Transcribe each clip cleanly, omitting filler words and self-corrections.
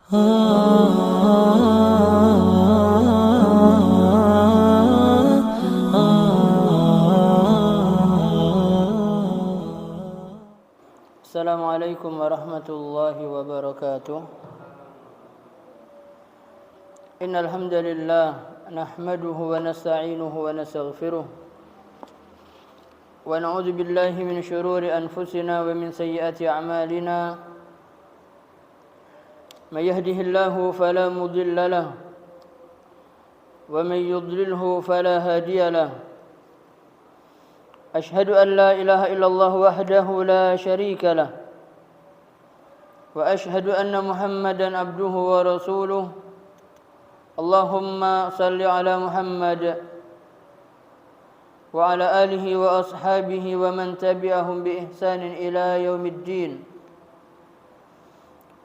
Assalamualaikum warahmatullahi wabarakatuh. Innal hamdalillah nahmaduhu wa nasta'inuhu wa nastaghfiruh wa na'udzu billahi min shururi anfusina wa min sayyiati a'malina. May yahdihillahu fala mudilla lahu wa may yudlilhu fala hadiya lahu. Ashhadu an la ilaha illallah wahdahu la sharika lah wa ashhadu anna Muhammadan abduhu wa rasuluh. Allahumma salli ala Muhammad wa ala alihi wa ashabihi wa man tabi'ahum bi ihsanin ila yaumiddin.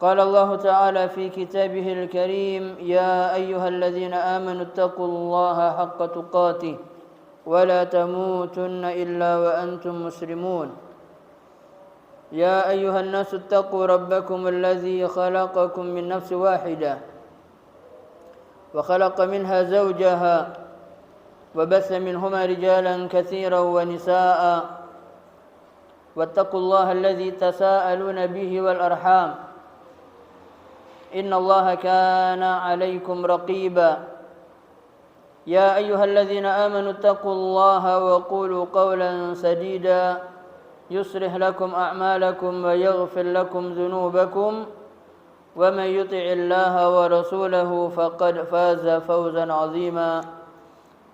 Qala Allah ta'ala fi kitabihil karim, ya ayyuhalladzina amanu taqullaha haqqa tuqatih wa la tamutunna illa wa antum muslimun. Ya ayyuhan nasu taqu rabbakum alladzi khalaqakum min nafsin wahidah wa khalaqa minha zawjaha wa batha minhuma rijalan katsiran wa nisaa'a wattaqullaha alladzi tasaaluna bihi wal arham innallaha kana 'alaykum raqiba. Ya ayyuhalladzina amanu taqullaha wa qulu qawlan sadida yuslih lakum a'malakum wa yaghfir lakum dhunubakum wa man yuti'illaha wa rasulahu faqad faza fawzan 'azima.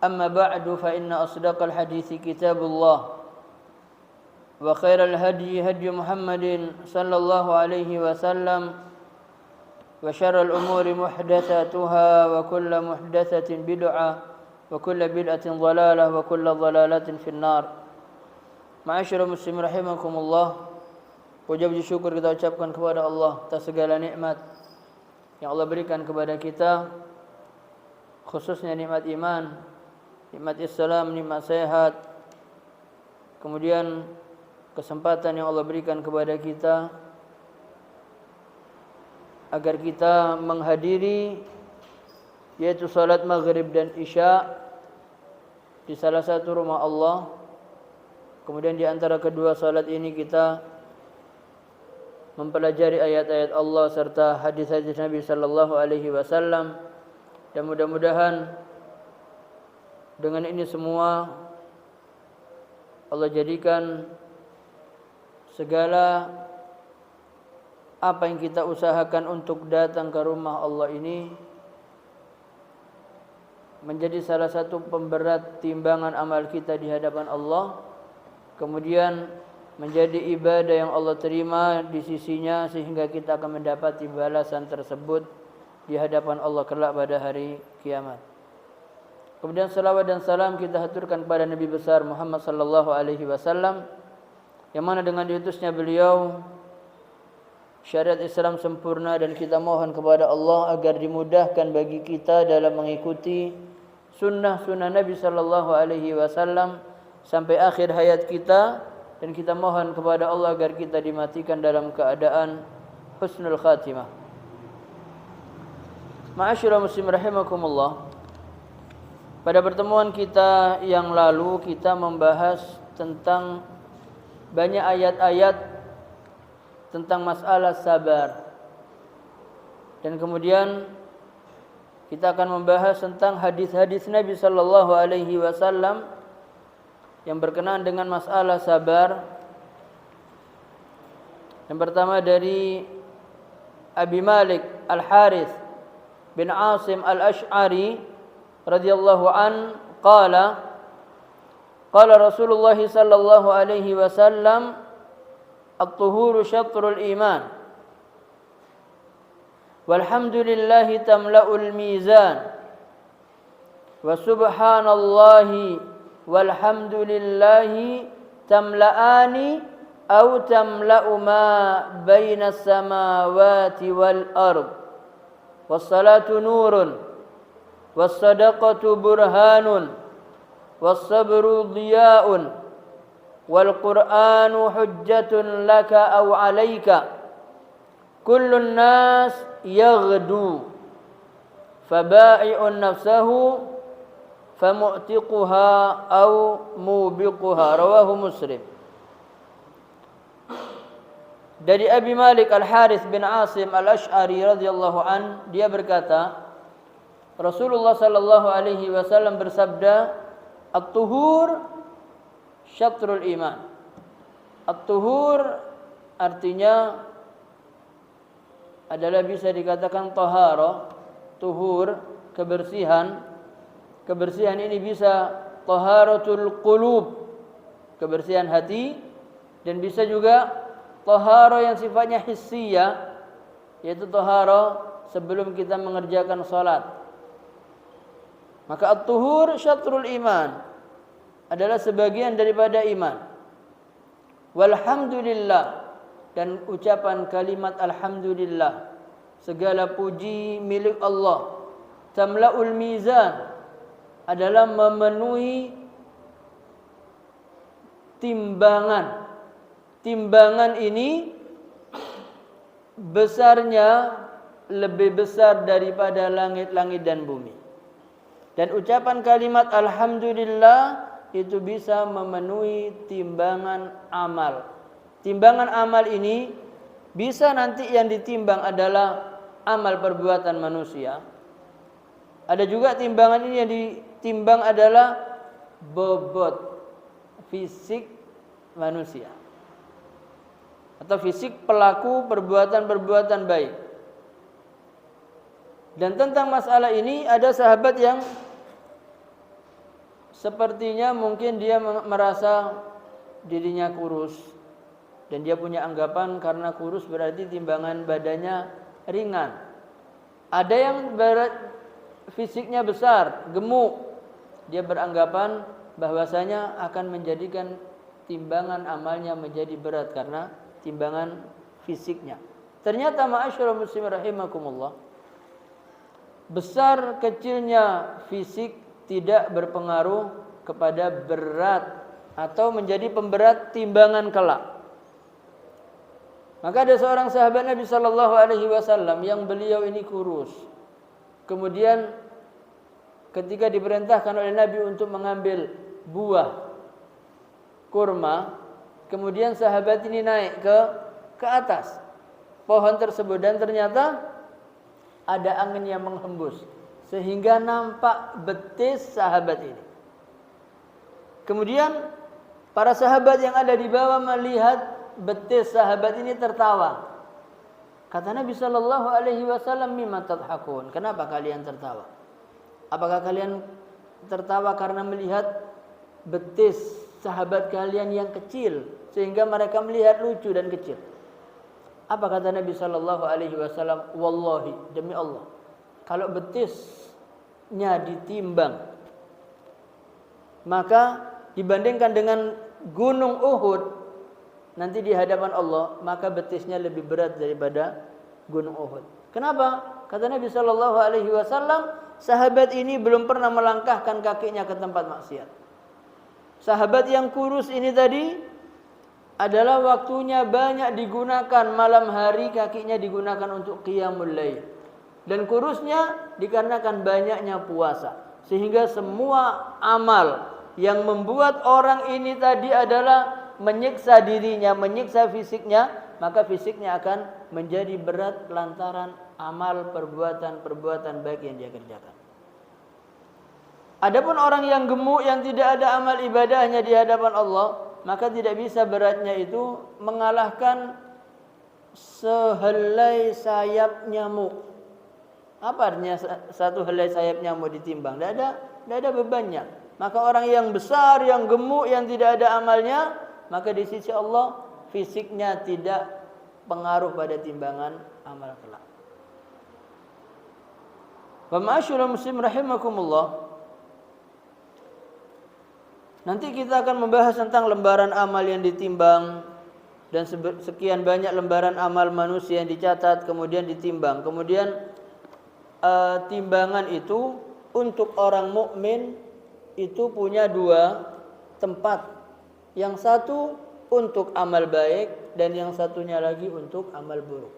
Amma ba'du, fa inna asdaqal hadithi kitabullah wa khairal hadyi hadyu Muhammadin sallallahu alaihi wasallam wa syarral umuri muhdatsatuha wa kullu muhdatsatin bid'ah wa kullu bid'atin dhalalah wa kullu dhalalatin finnar. Ma'asyiral muslimin rahimakumullah. Puja puji syukur kita ucapkan kepada Allah atas segala nikmat yang Allah berikan kepada kita, khususnya nikmat iman, nikmat Islam, nikmat sehat, kemudian kesempatan yang Allah berikan kepada kita agar kita menghadiri yaitu salat maghrib dan isya di salah satu rumah Allah. Kemudian di antara kedua salat ini kita mempelajari ayat-ayat Allah serta hadis-hadis Nabi sallallahu alaihi wasallam, dan mudah-mudahan dengan ini semua Allah jadikan segala apa yang kita usahakan untuk datang ke rumah Allah ini menjadi salah satu pemberat timbangan amal kita di hadapan Allah, kemudian menjadi ibadah yang Allah terima di sisinya sehingga kita akan mendapati balasan tersebut di hadapan Allah kelak pada hari kiamat. Kemudian salawat dan salam kita haturkan kepada Nabi besar Muhammad sallallahu alaihi wasallam, yang mana dengan diutusnya beliau syariat Islam sempurna, dan kita mohon kepada Allah agar dimudahkan bagi kita dalam mengikuti sunnah-sunnah Nabi sallallahu alaihi wasallam sampai akhir hayat kita, dan kita mohon kepada Allah agar kita dimatikan dalam keadaan husnul khatimah. Ma'asyiral muslimin rahimakumullah. Pada pertemuan kita yang lalu kita membahas tentang banyak ayat-ayat tentang masalah sabar, dan kemudian kita akan membahas tentang hadis-hadis Nabi sallallahu alaihi wasallam yang berkenaan dengan masalah sabar. Yang pertama dari Abi Malik Al-Harith bin Asim Al-Ash'ari radhiyallahu an qala Rasulullah sallallahu alaihi wasallam at-tuhuru syatrul iman walhamdulillahi tamla'ul mizan wa subhanallahi walhamdulillahi tamla'ani aw tamla'u ma baina as-samawati wal ard was-salatu nurun was-sadaqatu burhanun was-sabru diya'un wal Qur'anu hujjatun laka aw 'alaika kullun nas yaghdu faba'i'un nafsahu famu'tiquha aw mubiquha, rawahu Muslim. Dari Abi Malik Al-Harith bin Asim Al-Ash'ari radhiyallahu an, dia berkata, Rasulullah sallallahu alaihi wasallam bersabda, "At-tuhur syatrul iman." At-tuhur artinya adalah bisa dikatakan tahara, tuhur, kebersihan. Kebersihan ini bisa taharatul qulub, kebersihan hati, dan bisa juga tahara yang sifatnya hissiyah, yaitu tahara sebelum kita mengerjakan salat. Maka at-tuhur syatrul iman, adalah sebagian daripada iman. Walhamdulillah, dan ucapan kalimat alhamdulillah, segala puji milik Allah. Tamla'ul mizan, adalah memenuhi timbangan. Timbangan ini besarnya lebih besar daripada langit-langit dan bumi. Dan ucapan kalimat alhamdulillah itu bisa memenuhi timbangan amal. Timbangan amal ini bisa nanti yang ditimbang adalah amal perbuatan manusia. Ada juga timbangan ini yang ditimbang adalah bobot fisik manusia, atau fisik pelaku perbuatan-perbuatan baik. Dan tentang masalah ini ada sahabat yang sepertinya mungkin dia merasa dirinya kurus, dan dia punya anggapan karena kurus berarti timbangan badannya ringan. Ada yang fisiknya besar, gemuk, dia beranggapan bahwasanya akan menjadikan timbangan amalnya menjadi berat karena timbangan fisiknya. Ternyata ma'asyiral muslimin rahimakumullah, besar kecilnya fisik tidak berpengaruh kepada berat atau menjadi pemberat timbangan kelak. Maka ada seorang sahabat Nabi sallallahu alaihi wasallam yang beliau ini kurus. Kemudian ketika diperintahkan oleh Nabi untuk mengambil buah kurma, kemudian sahabat ini naik ke atas pohon tersebut, dan ternyata ada angin yang menghembus sehingga nampak betis sahabat ini. Kemudian para sahabat yang ada di bawah melihat betis sahabat ini tertawa. Kata Nabi sallallahu alaihi wasallam, "Mimma tadhakun?" Kenapa kalian tertawa? Apakah kalian tertawa karena melihat betis sahabat kalian yang kecil sehingga mereka melihat lucu dan kecil? Apa kata Nabi sallallahu alaihi wasallam? "Wallahi, demi Allah, kalau betisnya ditimbang, maka dibandingkan dengan gunung Uhud nanti di hadapan Allah, maka betisnya lebih berat daripada gunung Uhud." Kenapa? Kata Nabi sallallahu alaihi wasallam, sahabat ini belum pernah melangkahkan kakinya ke tempat maksiat. Sahabat yang kurus ini tadi adalah waktunya banyak digunakan malam hari, kakinya digunakan untuk qiyamul lail. Dan kurusnya dikarenakan banyaknya puasa. Sehingga semua amal yang membuat orang ini tadi adalah menyiksa dirinya, menyiksa fisiknya, maka fisiknya akan menjadi berat lantaran amal perbuatan-perbuatan baik yang dia kerjakan. Adapun orang yang gemuk yang tidak ada amal ibadahnya di hadapan Allah, maka tidak bisa beratnya itu mengalahkan sehelai sayap nyamuk. Apa artinya satu helai sayap nyamuk ditimbang? Tidak ada bebannya. Maka orang yang besar, yang gemuk, yang tidak ada amalnya, maka di sisi Allah fisiknya tidak pengaruh pada timbangan amal kelak. Wa ma'asyiral muslim rahimakumullah. Nanti kita akan membahas tentang lembaran amal yang ditimbang, dan sekian banyak lembaran amal manusia yang dicatat kemudian ditimbang. Kemudian timbangan itu untuk orang mukmin itu punya dua tempat. Yang satu untuk amal baik dan yang satunya lagi untuk amal buruk.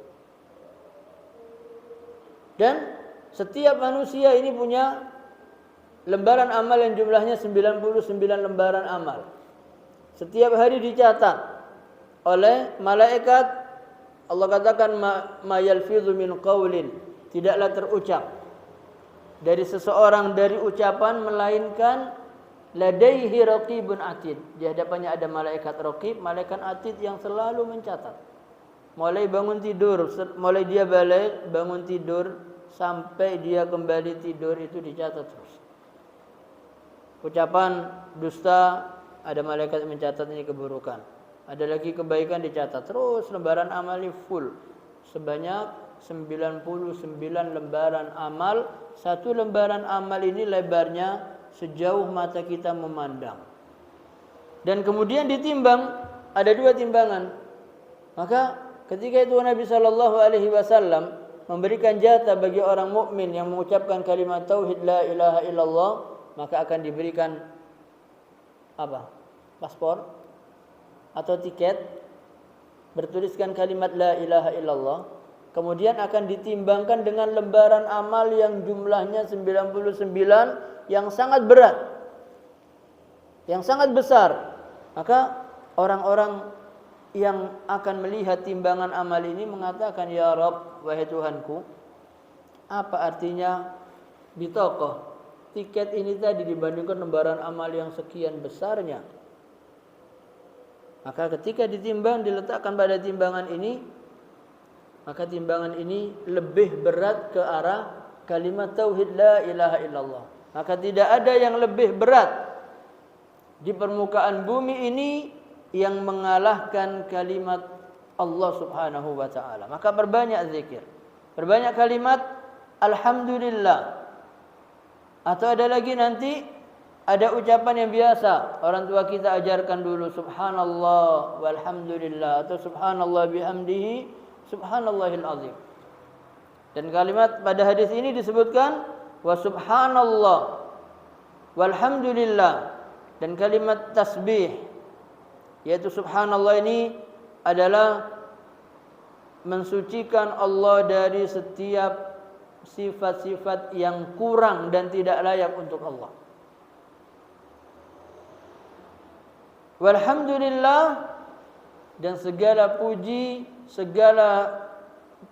Dan setiap manusia ini punya lembaran amal yang jumlahnya 99 lembaran amal. Setiap hari dicatat oleh malaikat. Allah katakan ma yalfidhu min qaulin, tidaklah terucap dari seseorang dari ucapan melainkan ladaihi raqibun atid. Di hadapannya ada malaikat raqib, malaikat atid yang selalu mencatat. Mulai bangun tidur, mulai dia balik bangun tidur sampai dia kembali tidur itu dicatat terus. Ucapan dusta ada malaikat yang mencatat ini keburukan. Ada lagi kebaikan dicatat terus, lembaran amal ini full. Sebanyak 99 lembaran amal. Satu lembaran amal ini lebarnya sejauh mata kita memandang. Dan kemudian ditimbang, ada 2 timbangan. Maka ketika itu Nabi SAW memberikan jatah bagi orang mukmin yang mengucapkan kalimat tauhid la ilaha illallah, maka akan diberikan apa? Paspor atau tiket bertuliskan kalimat la ilaha illallah. Kemudian akan ditimbangkan dengan lembaran amal yang jumlahnya 99 yang sangat berat, yang sangat besar. Maka orang-orang yang akan melihat timbangan amal ini mengatakan, ya Rabb, wahai Tuhanku, apa artinya bitokoh tiket ini tadi dibandingkan lembaran amal yang sekian besarnya? Maka ketika ditimbang, diletakkan pada timbangan ini, maka timbangan ini lebih berat ke arah kalimat tauhid la ilaha illallah. Maka tidak ada yang lebih berat di permukaan bumi ini yang mengalahkan kalimat Allah Subhanahu wa taala. Maka perbanyak zikir, perbanyak kalimat alhamdulillah. Atau ada lagi nanti ada ucapan yang biasa orang tua kita ajarkan dulu, subhanallah walhamdulillah, atau subhanallah bihamdihi subhanallahil azim. Dan kalimat pada hadis ini disebutkan wa subhanallah walhamdulillah, dan kalimat tasbih yaitu subhanallah ini adalah mensucikan Allah dari setiap sifat-sifat yang kurang dan tidak layak untuk Allah. Walhamdulillah, dan segala puji, segala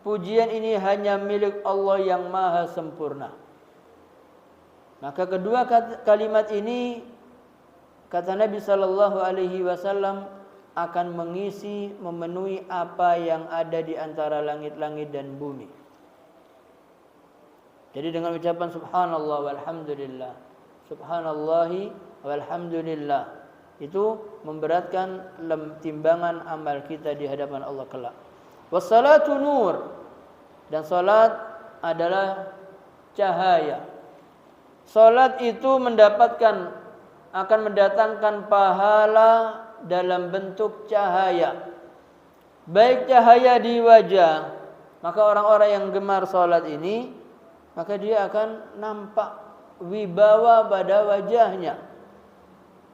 pujian ini hanya milik Allah yang maha sempurna. Maka kedua kalimat ini, kata Nabi sallallahu alaihi wasallam, akan mengisi, memenuhi apa yang ada di antara langit-langit dan bumi. Jadi dengan ucapan subhanallah walhamdulillah, subhanallahi walhamdulillah, itu memberatkan timbangan amal kita di hadapan Allah kelak. Wassalatu nur, dan salat adalah cahaya. Salat itu akan mendatangkan pahala dalam bentuk cahaya. Baik cahaya di wajah, maka orang-orang yang gemar salat ini, maka dia akan nampak wibawa pada wajahnya.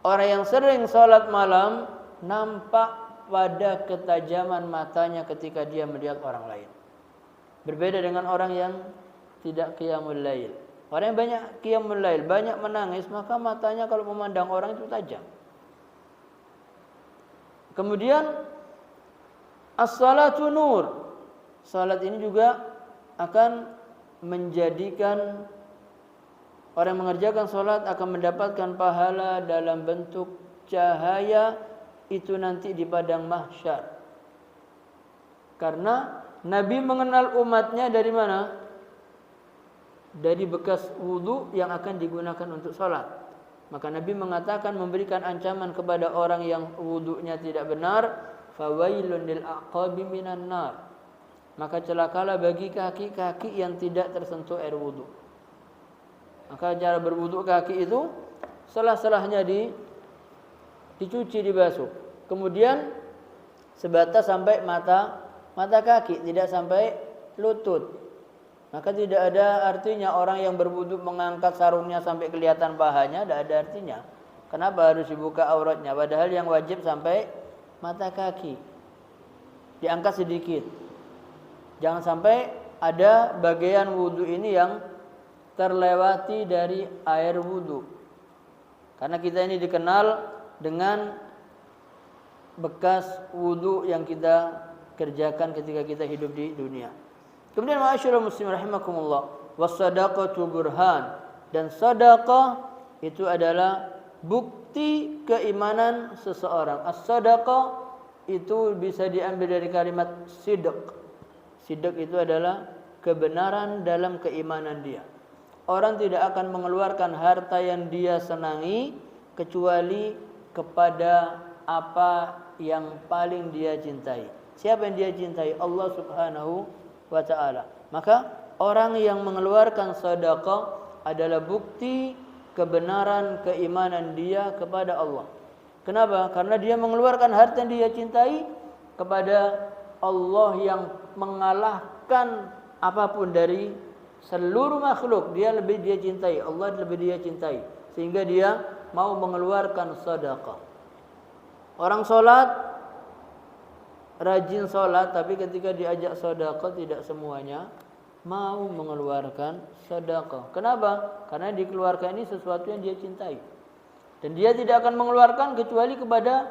Orang yang sering salat malam nampak pada ketajaman matanya ketika dia melihat orang lain. Berbeda dengan orang yang tidak qiyamul lail. Orang yang banyak qiyamul lail, banyak menangis, maka matanya kalau memandang orang itu tajam. Kemudian as-salatu nur. Salat ini juga akan menjadikan orang yang mengerjakan salat akan mendapatkan pahala dalam bentuk cahaya itu nanti di padang mahsyar. Karena Nabi mengenal umatnya dari mana? Dari bekas wudu yang akan digunakan untuk salat. Maka Nabi mengatakan, memberikan ancaman kepada orang yang wudunya tidak benar, fawailun lil aqabi minan nar. Maka celakalah bagi kaki-kaki yang tidak tersentuh air wudu. Maka cara berwudu kaki itu selah-selahnya dicuci, dibasuh. Kemudian sebatas sampai mata kaki, tidak sampai lutut. Maka tidak ada artinya orang yang berwudu mengangkat sarungnya sampai kelihatan pahanya, tidak ada artinya. Kenapa harus dibuka auratnya? Padahal yang wajib sampai mata kaki. Diangkat sedikit. Jangan sampai ada bagian wudu ini yang terlewati dari air wudu. Karena kita ini dikenal dengan bekas wudu yang kita kerjakan ketika kita hidup di dunia. Kemudian ma'asyiral muslimin rahimakumullah, was-shadaqatu burhan, dan sedekah itu adalah bukti keimanan seseorang. As-shadaqah itu bisa diambil dari kalimat sidq. Sidq itu adalah kebenaran dalam keimanan dia. Orang tidak akan mengeluarkan harta yang dia senangi kecuali kepada apa yang paling dia cintai. Siapa yang dia cintai? Allah Subhanahu wa ta'ala. Maka orang yang mengeluarkan sedekah adalah bukti kebenaran keimanan dia kepada Allah. Kenapa? Karena dia mengeluarkan harta yang dia cintai kepada Allah yang mengalahkan apapun dari seluruh makhluk. Dia cintai, Allah lebih dia cintai, sehingga dia mau mengeluarkan sedekah. Orang sholat, rajin sholat, tapi ketika diajak sedekah tidak semuanya mau mengeluarkan sedekah. Kenapa? Karena dikeluarkan ini sesuatu yang dia cintai, dan dia tidak akan mengeluarkan kecuali kepada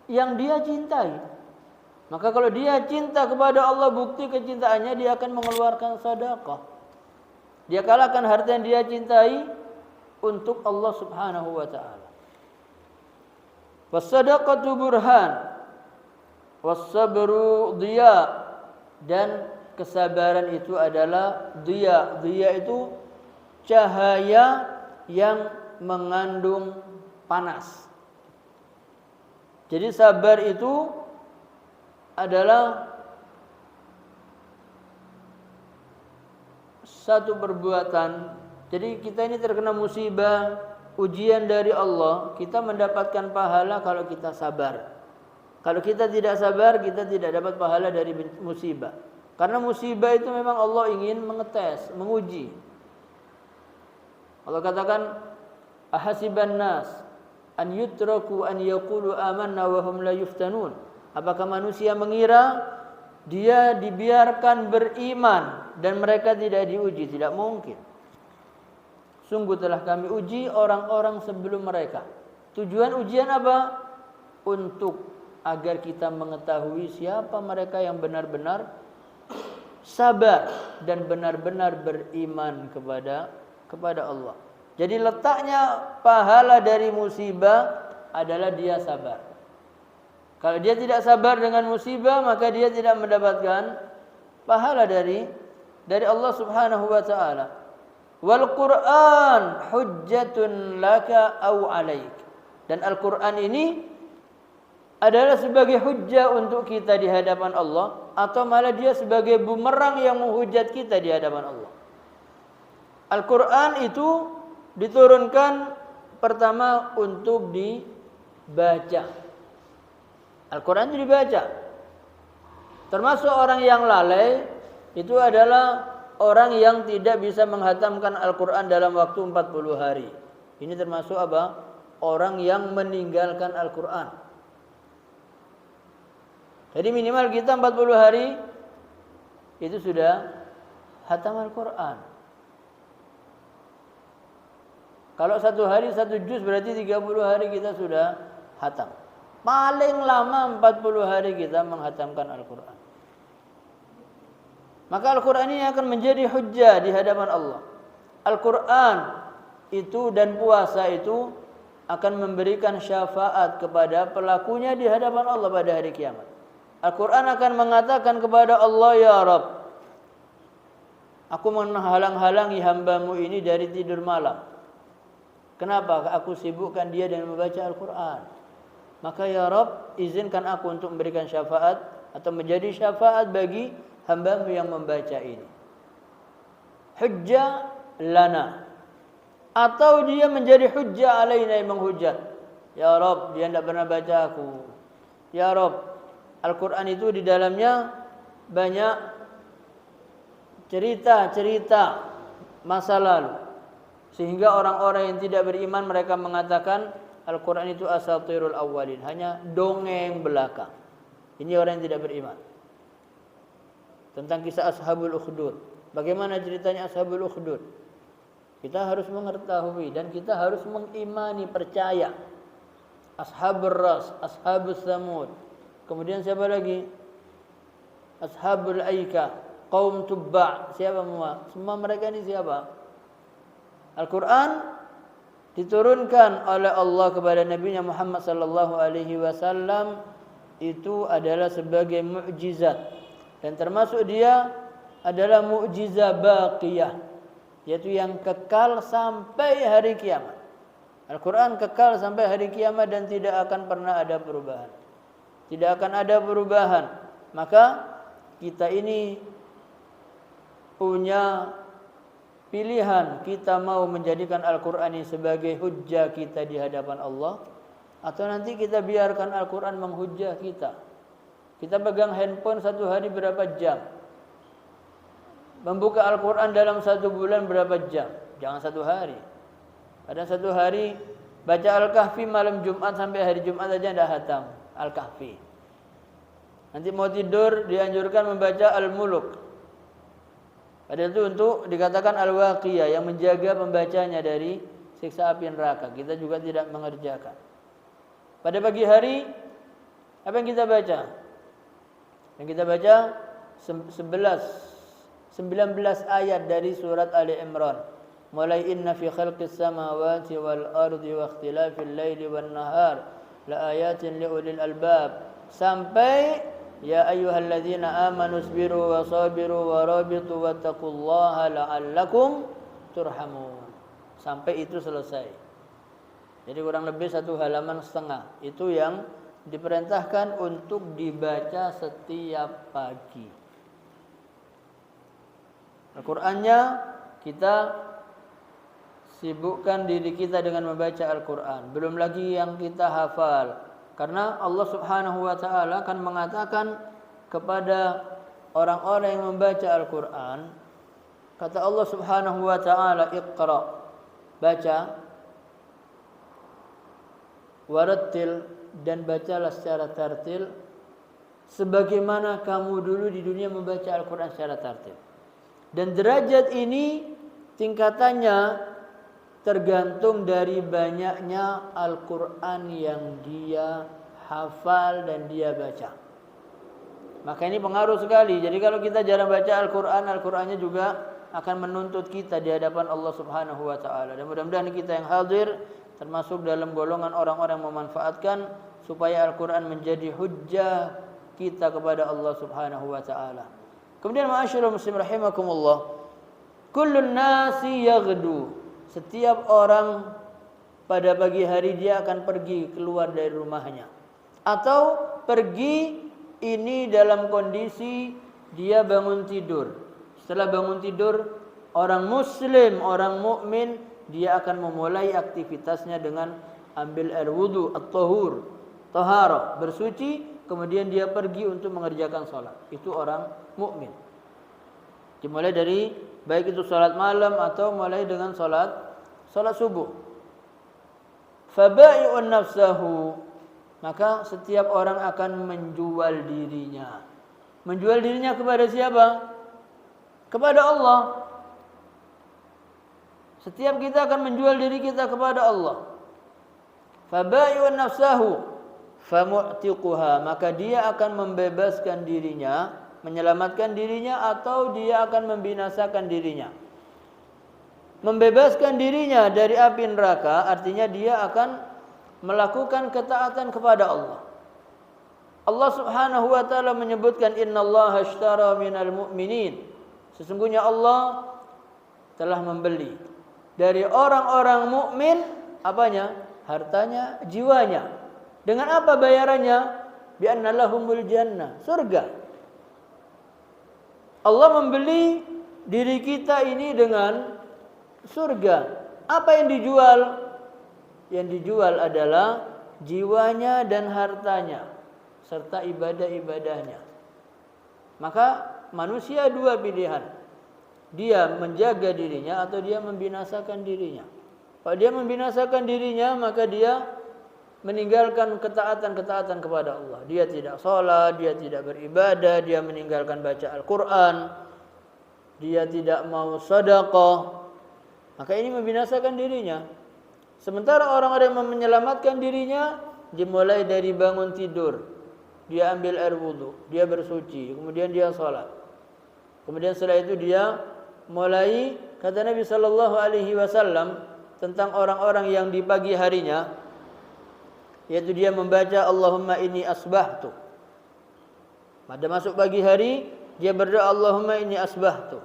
yang dia cintai. Maka kalau dia cinta kepada Allah, bukti kecintaannya, dia akan mengeluarkan sedekah. Dia kalahkan harta yang dia cintai untuk Allah Subhanahu wa ta'ala. Was-sadaqatu burhan, was-sabru diya, dan kesabaran itu adalah diya. Diya itu cahaya yang mengandung panas. Jadi sabar itu adalah satu perbuatan. Jadi kita ini terkena musibah, ujian dari Allah, kita mendapatkan pahala kalau kita sabar. Kalau kita tidak sabar, kita tidak dapat pahala dari musibah. Karena musibah itu memang Allah ingin mengetes, menguji. Allah katakan, ahasiban nas an yutraku an yaqulu amanna wa hum la yuftanun. Apakah manusia mengira dia dibiarkan beriman dan mereka tidak diuji? Tidak mungkin. Sungguh telah kami uji orang-orang sebelum mereka. Tujuan ujian apa? Untuk agar kita mengetahui siapa mereka yang benar-benar sabar dan benar-benar beriman kepada Allah. Jadi letaknya pahala dari musibah adalah dia sabar. Kalau dia tidak sabar dengan musibah, maka dia tidak mendapatkan pahala dari Allah Subhanahu wa ta'ala. Wal Qur'an hujjatun laka aw 'alaik. Dan Al-Qur'an ini adalah sebagai hujjah untuk kita di hadapan Allah, atau malah dia sebagai bumerang yang menghujat kita di hadapan Allah. Al-Qur'an itu diturunkan pertama untuk dibaca. Al-Quran itu dibaca. Termasuk orang yang lalai itu adalah orang yang tidak bisa menghatamkan Al-Quran dalam waktu 40 hari. Ini termasuk apa? Orang yang meninggalkan Al-Quran. Jadi minimal kita 40 hari itu sudah hatam Al-Quran. Kalau satu hari satu juz berarti 30 hari kita sudah hatam. Paling lama 40 hari kita menghatamkan Al-Quran. Maka Al-Quran ini akan menjadi hujjah di hadapan Allah. Al-Quran itu dan puasa itu akan memberikan syafaat kepada pelakunya di hadapan Allah pada hari kiamat. Al-Quran akan mengatakan kepada Allah, ya Rabb, aku menghalang-halangi hambamu ini dari tidur malam. Kenapa? Aku sibukkan dia dengan membaca Al-Quran. Maka ya Rabb, izinkan aku untuk memberikan syafaat atau menjadi syafaat bagi hambamu yang membaca ini. Hujjah lana. Atau dia menjadi hujjah alaina, yang menghujat. Ya Rabb, dia tidak pernah baca aku. Ya Rabb, Al-Quran itu di dalamnya banyak cerita-cerita masa lalu. Sehingga orang-orang yang tidak beriman mereka mengatakan Al-Quran itu asatirul awwalin, hanya dongeng belaka. Ini orang yang tidak beriman. Tentang kisah Ashabul Ukhdud. Bagaimana ceritanya Ashabul Ukhdud? Kita harus mengetahui dan kita harus mengimani, percaya. Ashabul Ras, Ashabus Samud. Kemudian siapa lagi? Ashabul Aika, kaum Tubba. Siapa semua? Semua mereka ini siapa? Al-Quran diturunkan oleh Allah kepada Nabi Muhammad sallallahu alaihi wasallam itu adalah sebagai mukjizat, dan termasuk dia adalah mukjizah baqiyah, yaitu yang kekal sampai hari kiamat. Al-Quran kekal sampai hari kiamat dan tidak akan pernah ada perubahan. Tidak akan ada perubahan. Maka kita ini punya pilihan, kita mau menjadikan Al-Quran ini sebagai hujjah kita di hadapan Allah, atau nanti kita biarkan Al-Quran menghujjah kita. Kita pegang handphone satu hari berapa jam? Membuka Al-Quran dalam satu bulan berapa jam? Jangan satu hari. Pada satu hari baca Al-Kahfi malam Jumat sampai hari Jumat saja dah hatam Al-Kahfi. Nanti mau tidur dianjurkan membaca Al-Muluk. Padahal itu untuk dikatakan Al-Waqiyah, yang menjaga pembacanya dari siksa api neraka. Kita juga tidak mengerjakan. Pada pagi hari apa yang kita baca? Yang kita baca 19 ayat dari surat Ali Imran. Mulai inna fi khalqis samawati wal ardi wa ikhtilafil laili wan nahar la ayatin liulil albab, sampai ya ayyuhalladzina amanu sabiru wa sabiru wa rabitu wattaqullaha la'allakum turhamun. Sampai itu selesai. Jadi kurang lebih 1 halaman setengah. Itu yang diperintahkan untuk dibaca setiap pagi. Al-Qur'annya kita sibukkan diri kita dengan membaca Al-Quran. Belum lagi yang kita hafal. Karena Allah subhanahu wa ta'ala akan mengatakan kepada orang-orang yang membaca Al-Quran. Kata Allah subhanahu wa ta'ala, Iqra, baca. Warattil, dan bacalah secara tartil. Sebagaimana kamu dulu di dunia membaca Al-Quran secara tartil. Dan derajat ini tingkatannya tergantung dari banyaknya Al-Quran yang dia hafal dan dia baca. Maka ini pengaruh sekali. Jadi kalau kita jarang baca Al-Quran, Al-Qurannya juga akan menuntut kita di hadapan Allah subhanahu wa ta'ala. Dan mudah-mudahan kita yang hadir termasuk dalam golongan orang-orang yang memanfaatkan supaya Al-Quran menjadi hujjah kita kepada Allah subhanahu wa ta'ala. Kemudian ma'asyiral muslim rahimakumullah, kullun nasi yaghdu, setiap orang pada pagi hari dia akan pergi keluar dari rumahnya. Atau pergi ini dalam kondisi dia bangun tidur. Setelah bangun tidur, orang muslim, orang mukmin, dia akan memulai aktivitasnya dengan ambil air wudu, at-tahur, taharah, bersuci, kemudian dia pergi untuk mengerjakan salat. Itu orang mukmin. Dimulai dari baik itu salat malam atau mulai dengan salat subuh. Fabai'un nafsahu, maka setiap orang akan menjual dirinya. Menjual dirinya kepada siapa? Kepada Allah. Setiap kita akan menjual diri kita kepada Allah. Fabai'un nafsahu famu'tiquha, maka dia akan membebaskan dirinya, menyelamatkan dirinya, atau dia akan membinasakan dirinya. Membebaskan dirinya dari api neraka artinya dia akan melakukan ketaatan kepada Allah. Allah subhanahu wa ta'ala menyebutkan innallaha ashtara minal mu'minin, sesungguhnya Allah telah membeli dari orang-orang mukmin apanya? Hartanya, jiwanya. Dengan apa bayarannya? Bi anna lahumul jannah, surga. Allah membeli diri kita ini dengan surga. Apa yang dijual? Yang dijual adalah jiwanya dan hartanya serta ibadah-ibadahnya. Maka manusia dua pilihan. Dia menjaga dirinya atau dia membinasakan dirinya. Kalau dia membinasakan dirinya, maka dia meninggalkan ketaatan-ketaatan kepada Allah. Dia tidak sholat, dia tidak beribadah, dia meninggalkan baca Al-Quran. dia tidak mau sedekah, maka ini membinasakan dirinya. Sementara orang-orang yang menyelamatkan dirinya dimulai dari bangun tidur, dia ambil air wudu, dia bersuci, kemudian dia salat. Kemudian setelah itu dia mulai, kata Nabi sallallahu alaihi wasallam tentang orang-orang yang di pagi harinya, yaitu dia membaca Allahumma inni asbahtu. Pada masuk pagi hari dia berdoa Allahumma inni asbahtu.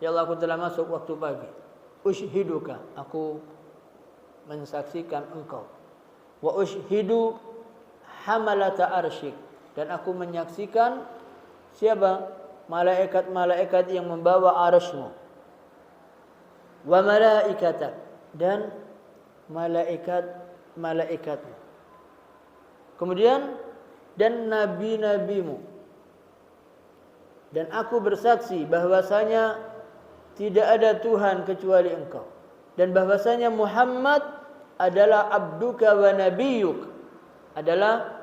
Ya Allah, aku telah masuk waktu pagi. Ushhiduka, aku mensaksikan engkau. Wa ushhidu hamalata arsyik, dan aku menyaksikan siapa? Malaikat-malaikat yang membawa arsy-Mu. Wa malaikatak, dan malaikat-malaikatmu. Kemudian dan nabi-nabimu. Dan aku bersaksi bahwasanya tidak ada Tuhan kecuali Engkau, dan bahwasanya Muhammad adalah abduka wa nabiyyuk, adalah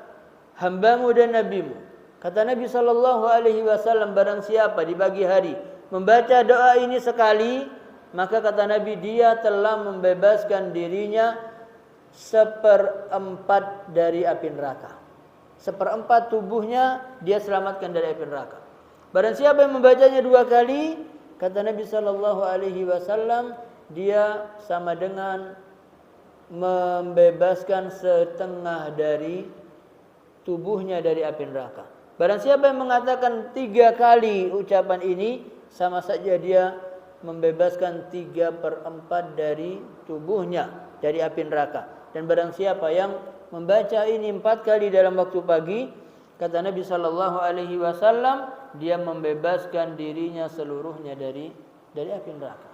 hambamu dan nabimu. Kata Nabi sallallahu alaihi wasallam, barang siapa di pagi hari membaca doa ini sekali, maka kata Nabi dia telah membebaskan dirinya 1/4 dari api neraka. 1/4 tubuhnya dia selamatkan dari api neraka. Barang siapa yang membacanya 2 kali, kata Nabi sallallahu alaihi wasallam, dia sama dengan membebaskan setengah dari tubuhnya dari api neraka. Barang siapa yang mengatakan 3 kali ucapan ini, sama saja dia membebaskan 3/4 dari tubuhnya dari api neraka. Dan barang siapa yang membaca ini 4 kali dalam waktu pagi, kata Nabi sallallahu alaihi wasallam, dia membebaskan dirinya seluruhnya dari api neraka.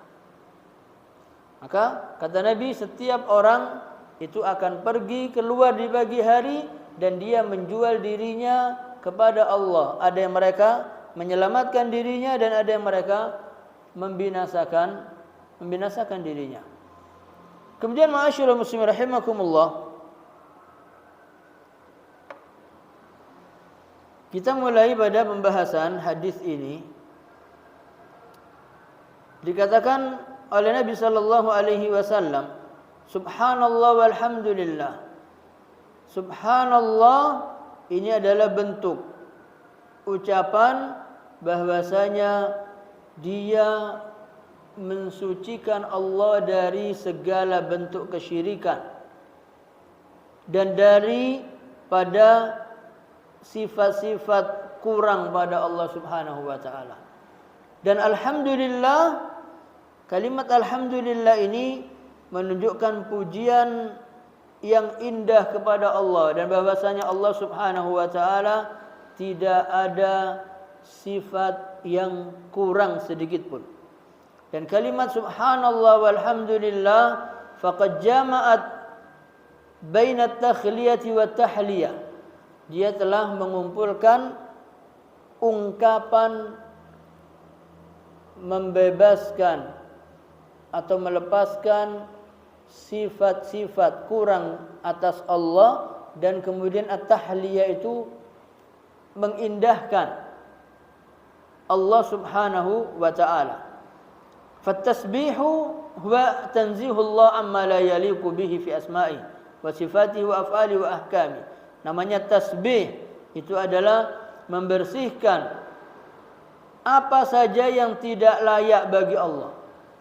Maka kata Nabi, setiap orang itu akan pergi keluar di pagi hari dan dia menjual dirinya kepada Allah. Ada yang mereka menyelamatkan dirinya dan ada yang mereka membinasakan dirinya. Kemudian ma'asyiral muslimin rahimakumullah, kita mulai pada pembahasan hadis ini. Dikatakan oleh Nabi sallallahu alaihi wasallam, subhanallah walhamdulillah. Subhanallah ini adalah bentuk ucapan bahwasanya dia mensucikan Allah dari segala bentuk kesyirikan dan dari pada sifat-sifat kurang pada Allah Subhanahu wa taala. Dan alhamdulillah, kalimat alhamdulillah ini menunjukkan pujian yang indah kepada Allah dan bahwasanya Allah Subhanahu wa taala tidak ada sifat yang kurang sedikit pun. Dan kalimat subhanallah walhamdulillah faqad jama'at baina at-takhliyati wat tahliyah. Dia telah mengumpulkan ungkapan membebaskan atau melepaskan sifat-sifat kurang atas Allah, dan kemudian at-tahliyah itu mengindahkan Allah Subhanahu wa taala. Fattasbihu huwa tanzihu Allah amma la yaliqu bihi fi asma'i wa sifatihi wa af'ali wa ahkami. Namanya tasbih itu adalah membersihkan apa saja yang tidak layak bagi Allah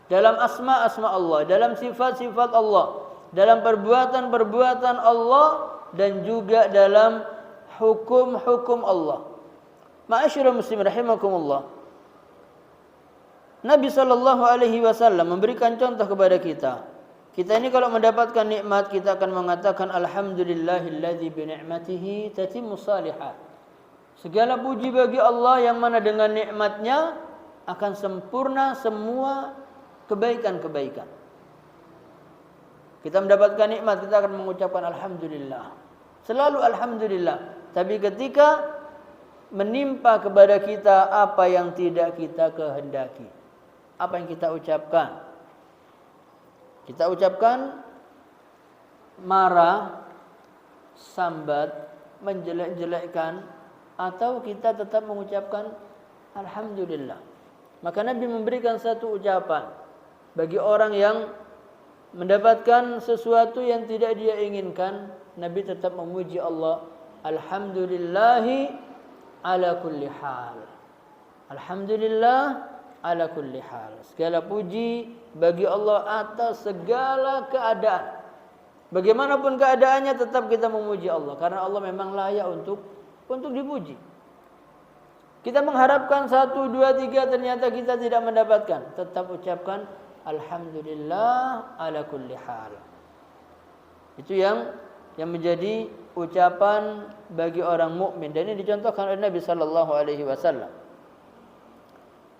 dalam asma-asma Allah, dalam sifat-sifat Allah, dalam perbuatan-perbuatan Allah, dan juga dalam hukum-hukum Allah. Ma'asyiral muslimin rahimakumullah, Nabi sallallahu alaihi wasallam memberikan contoh kepada kita. Kita ini kalau mendapatkan nikmat, kita akan mengatakan alhamdulillahilladzi bi ni'matihi tatimmus shalihat. Segala puji bagi Allah yang mana dengan nikmatnya akan sempurna semua kebaikan-kebaikan. Kita mendapatkan nikmat, kita akan mengucapkan alhamdulillah. Selalu alhamdulillah. Tapi ketika menimpa kepada kita apa yang tidak kita kehendaki, apa yang kita ucapkan? Kita ucapkan marah, sambat, menjelek-jelekkan, atau kita tetap mengucapkan alhamdulillah. Maka Nabi memberikan satu ucapan bagi orang yang mendapatkan sesuatu yang tidak dia inginkan. Nabi tetap memuji Allah, alhamdulillahi ala kulli hal. Alhamdulillah ala kulli hal. Segala puji bagi Allah atas segala keadaan. Bagaimanapun keadaannya tetap kita memuji Allah, karena Allah memang layak untuk dipuji. Kita mengharapkan 1, 2, 3 ternyata kita tidak mendapatkan, tetap ucapkan alhamdulillah ala kulli hal. Itu yang menjadi ucapan bagi orang mukmin, dan ini dicontohkan oleh Nabi sallallahu alaihi wasallam.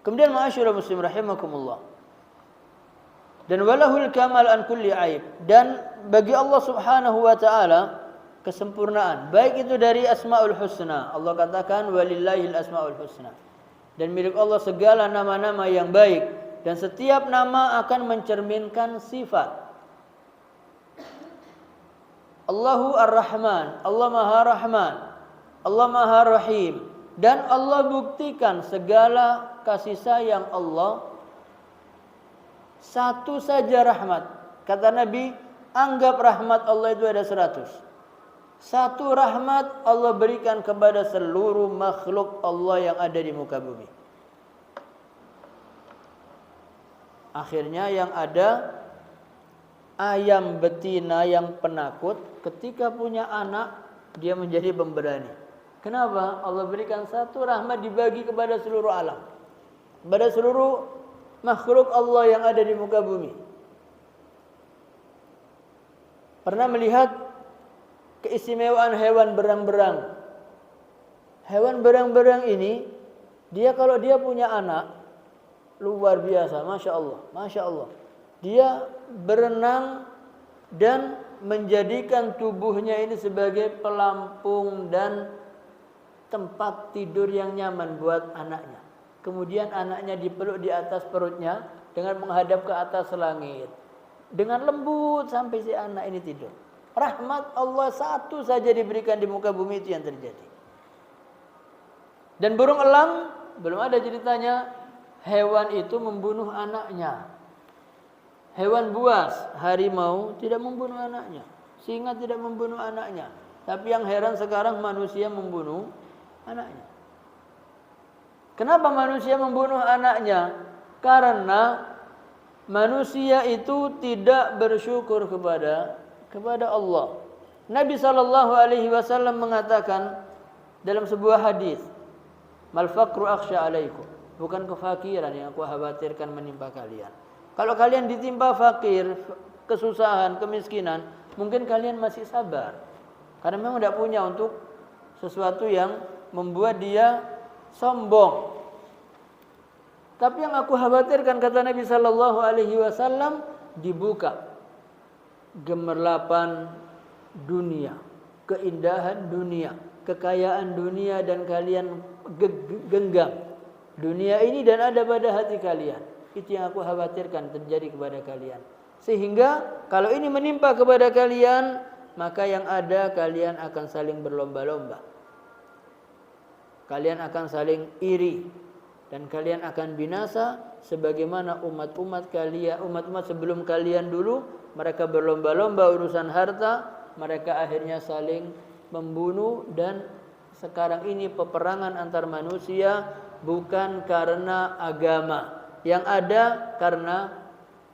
Kemudian ma'asyiral muslim rahimakumullah. Dan walahul kamal an kulli aib, dan bagi Allah Subhanahu wa taala kesempurnaan, baik itu dari asmaul husna. Allah katakan walillahil asmaul husna. Dan milik Allah segala nama-nama yang baik, dan setiap nama akan mencerminkan sifat. Allahu Ar-Rahman, Allah Maha Rahman, Allah Maha Rahim, dan Allah buktikan segala kasih sayang Allah satu saja rahmat. Kata Nabi, anggap rahmat Allah itu ada 100. Satu rahmat Allah berikan kepada seluruh makhluk Allah yang ada di muka bumi. Akhirnya yang ada ayam betina yang penakut, ketika punya anak dia menjadi pemberani. Kenapa? Allah berikan satu rahmat dibagi kepada seluruh alam, kepada seluruh makhluk Allah yang ada di muka bumi. Pernah melihat keistimewaan hewan berang-berang? Hewan berang-berang ini, dia kalau dia punya anak, luar biasa, Masya Allah, Masya Allah. Dia berenang dan menjadikan tubuhnya ini sebagai pelampung dan tempat tidur yang nyaman buat anaknya. Kemudian anaknya dipeluk di atas perutnya dengan menghadap ke atas langit. Dengan lembut sampai si anak ini tidur. Rahmat Allah satu saja diberikan di muka bumi, itu yang terjadi. Dan burung elang, belum ada ceritanya hewan itu membunuh anaknya. Hewan buas, harimau tidak membunuh anaknya. Singa tidak membunuh anaknya. Tapi yang heran sekarang manusia membunuh anaknya. Kenapa manusia membunuh anaknya? Karena manusia itu tidak bersyukur kepada Allah. Nabi sallallahu alaihi wasallam mengatakan dalam sebuah hadis, "Mal faqru akhsha alaikum." Bukan kefakiran yang aku khawatirkan menimpa kalian. Kalau kalian ditimpa fakir, kesusahan, kemiskinan, mungkin kalian masih sabar. Karena memang tidak punya untuk sesuatu yang membuat dia sombong. Tapi yang aku khawatirkan, kata Nabi sallallahu alaihi wasallam, dibuka gemerlapan dunia, keindahan dunia, kekayaan dunia, dan kalian genggam dunia ini dan ada pada hati kalian. Itu yang aku khawatirkan terjadi kepada kalian. Sehingga kalau ini menimpa kepada kalian, maka yang ada kalian akan saling berlomba-lomba. Kalian akan saling iri dan kalian akan binasa sebagaimana umat-umat kalian, umat-umat sebelum kalian dulu, mereka berlomba-lomba urusan harta, mereka akhirnya saling membunuh. Dan sekarang ini peperangan antar manusia bukan karena agama, yang ada karena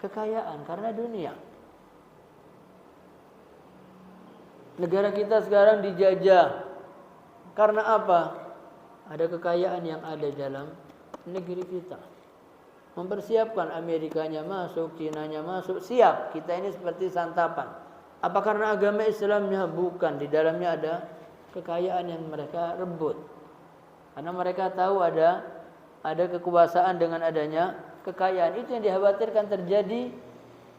kekayaan, karena dunia. Negara kita sekarang dijajah karena apa? Ada kekayaan yang ada dalam negeri kita. Mempersiapkan Amerikanya masuk, Cinanya masuk, siap. Kita ini seperti santapan. Apa karena agama Islamnya? Bukan. Di dalamnya ada kekayaan yang mereka rebut. Karena mereka tahu ada kekuasaan dengan adanya kekayaan. Itu yang dikhawatirkan terjadi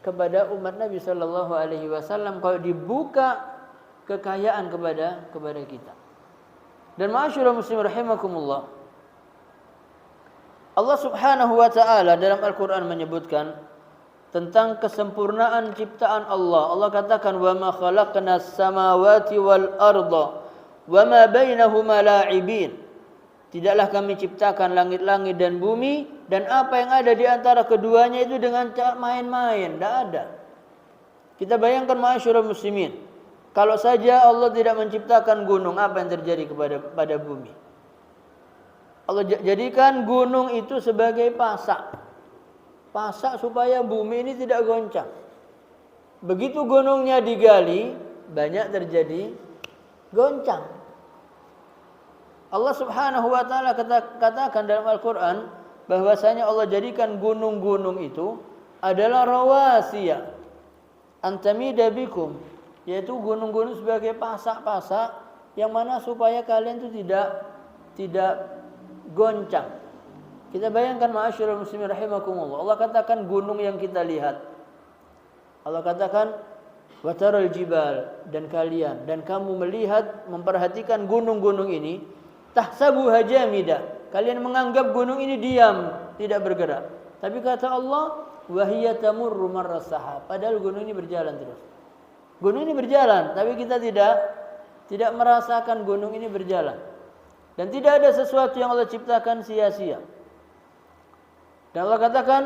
kepada umat Nabi sallallahu alaihi wasallam kalau dibuka kekayaan kepada kita. Dan ma'asyiral muslimin rahimakumullah, Allah Subhanahu wa taala dalam Al-Qur'an menyebutkan tentang kesempurnaan ciptaan Allah. Allah katakan, "Wa ma khalaqnas samawati wal arda wa ma bainahuma la'ibin." Tidaklah kami ciptakan langit-langit dan bumi Dan apa yang ada di antara keduanya itu dengan main-main, tidak ada. Kita bayangkan ma'asyiral muslimin, kalau saja Allah tidak menciptakan gunung, apa yang terjadi pada bumi? Allah jadikan gunung itu sebagai pasak. Pasak supaya bumi ini tidak goncang. Begitu gunungnya digali, banyak terjadi goncang. Allah Subhanahu wa taala katakan dalam Al-Qur'an bahwasanya Allah jadikan gunung-gunung itu adalah rawasiya antamida bikum, yaitu gunung-gunung sebagai pasak-pasak yang mana supaya kalian itu tidak goncang. Kita bayangkan ma'asyiral muslimin rahimakumullah. Allah katakan gunung yang kita lihat. Allah katakan wataral jibal, dan kalian dan kamu melihat memperhatikan gunung-gunung ini, tahsabuha jamida, kalian menganggap gunung ini diam, tidak bergerak. Tapi kata Allah wahiya tamurru marras sahab, padahal gunung ini berjalan terus. Gunung ini berjalan, tapi kita tidak merasakan gunung ini berjalan. Dan tidak ada sesuatu yang Allah ciptakan sia-sia. Dan Allah katakan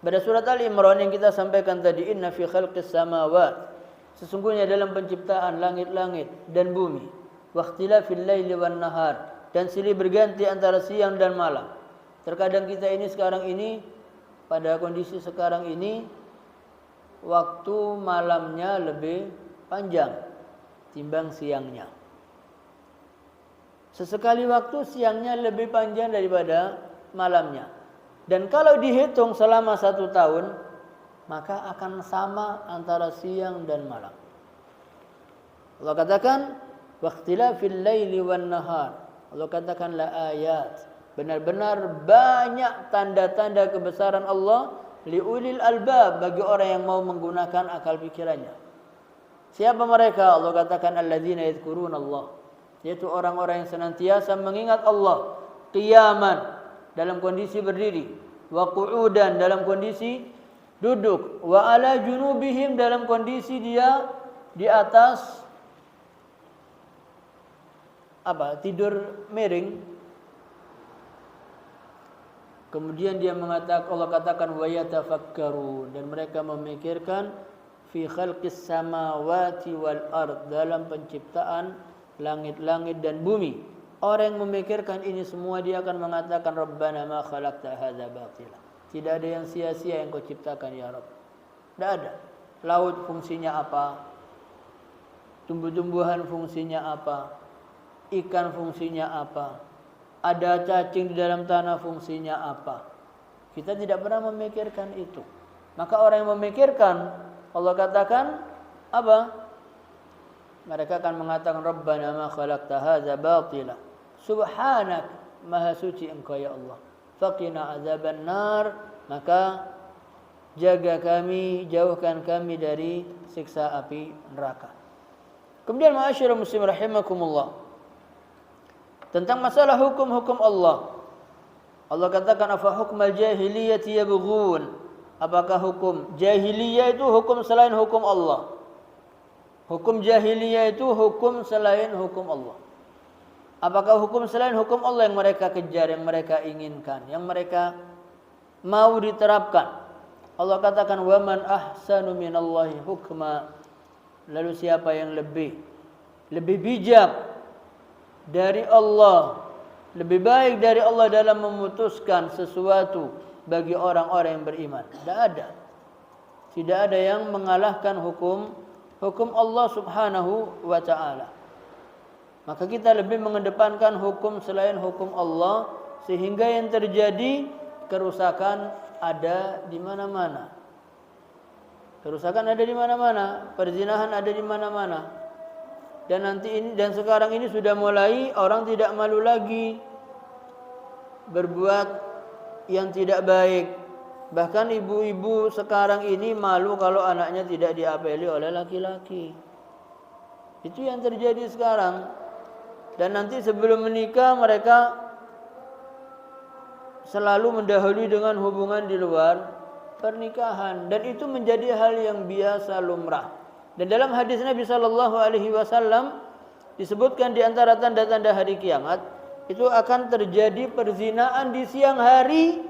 pada surat Al-Imran yang kita sampaikan tadi, inna fi khalqis samawat, sesungguhnya dalam penciptaan langit-langit dan bumi, wa ikhtilafil laili wan nahar, dan silih berganti antara siang dan malam. Terkadang kita ini sekarang ini, pada kondisi sekarang ini, waktu malamnya lebih panjang timbang siangnya. Sesekali waktu siangnya lebih panjang daripada malamnya. Dan kalau dihitung selama 1 tahun, maka akan sama antara siang dan malam. Allah katakan waqtilafil laili wan nahar. Allah katakan la ayat, benar-benar banyak tanda-tanda kebesaran Allah liulil albab, bagi orang yang mau menggunakan akal pikirannya. Siapa mereka? Allah katakan alladzina yadhkuruna Allah, yaitu orang-orang yang senantiasa mengingat Allah, qiyaman, dalam kondisi berdiri, wa qu'udan, dalam kondisi duduk, wa ala junubihim, dalam kondisi dia di atas tidur miring. Kemudian dia mengatakan, Allah katakan wa yatafakkarun, dan mereka memikirkan fi khalqis samawati wal ard, dalam penciptaan langit-langit dan bumi. Orang yang memikirkan ini semua, dia akan mengatakan Rabbana ma khalaqta hadza batila. Tidak ada yang sia-sia yang kau ciptakan ya Rabb. Tidak ada. Laut fungsinya apa? Tumbuh-tumbuhan fungsinya apa? Ikan fungsinya apa? Ada cacing di dalam tanah fungsinya apa? Kita tidak pernah memikirkan itu. Maka orang yang memikirkan, Allah katakan apa? Mereka akan mengatakan Rabbana ma khalaqta hadza batila. Subhanak, maha suci engkau ya Allah. Faqina azaban nar, maka jaga kami, jauhkan kami dari siksa api neraka. Kemudian ma'asyiral muslimin rahimakumullah, tentang masalah hukum-hukum Allah. Allah katakan afa hukmal jahiliyati yabghun, apakah hukum jahiliyah itu hukum selain hukum Allah? Hukum jahiliyah itu hukum selain hukum Allah. Apakah hukum selain hukum Allah yang mereka kejar, yang mereka inginkan, yang mereka mau diterapkan? Allah katakan wa man ahsanu minallahi hukma, lalu siapa yang lebih bijak dari Allah, lebih baik dari Allah dalam memutuskan sesuatu bagi orang-orang yang beriman? Tidak ada yang mengalahkan hukum Allah Subhanahu wa ta'ala. Maka kita lebih mengedepankan hukum selain hukum Allah, sehingga yang terjadi kerusakan ada di mana-mana. Kerusakan ada di mana-mana, perzinahan ada di mana-mana. Dan sekarang ini sudah mulai orang tidak malu lagi berbuat yang tidak baik. Bahkan ibu-ibu sekarang ini malu kalau anaknya tidak diapeli oleh laki-laki. Itu yang terjadi sekarang. Dan nanti sebelum menikah mereka selalu mendahului dengan hubungan di luar pernikahan, dan itu menjadi hal yang biasa lumrah. Dan dalam hadis Nabi sallallahu alaihi wasallam disebutkan di antara tanda-tanda hari kiamat itu akan terjadi perzinaan di siang hari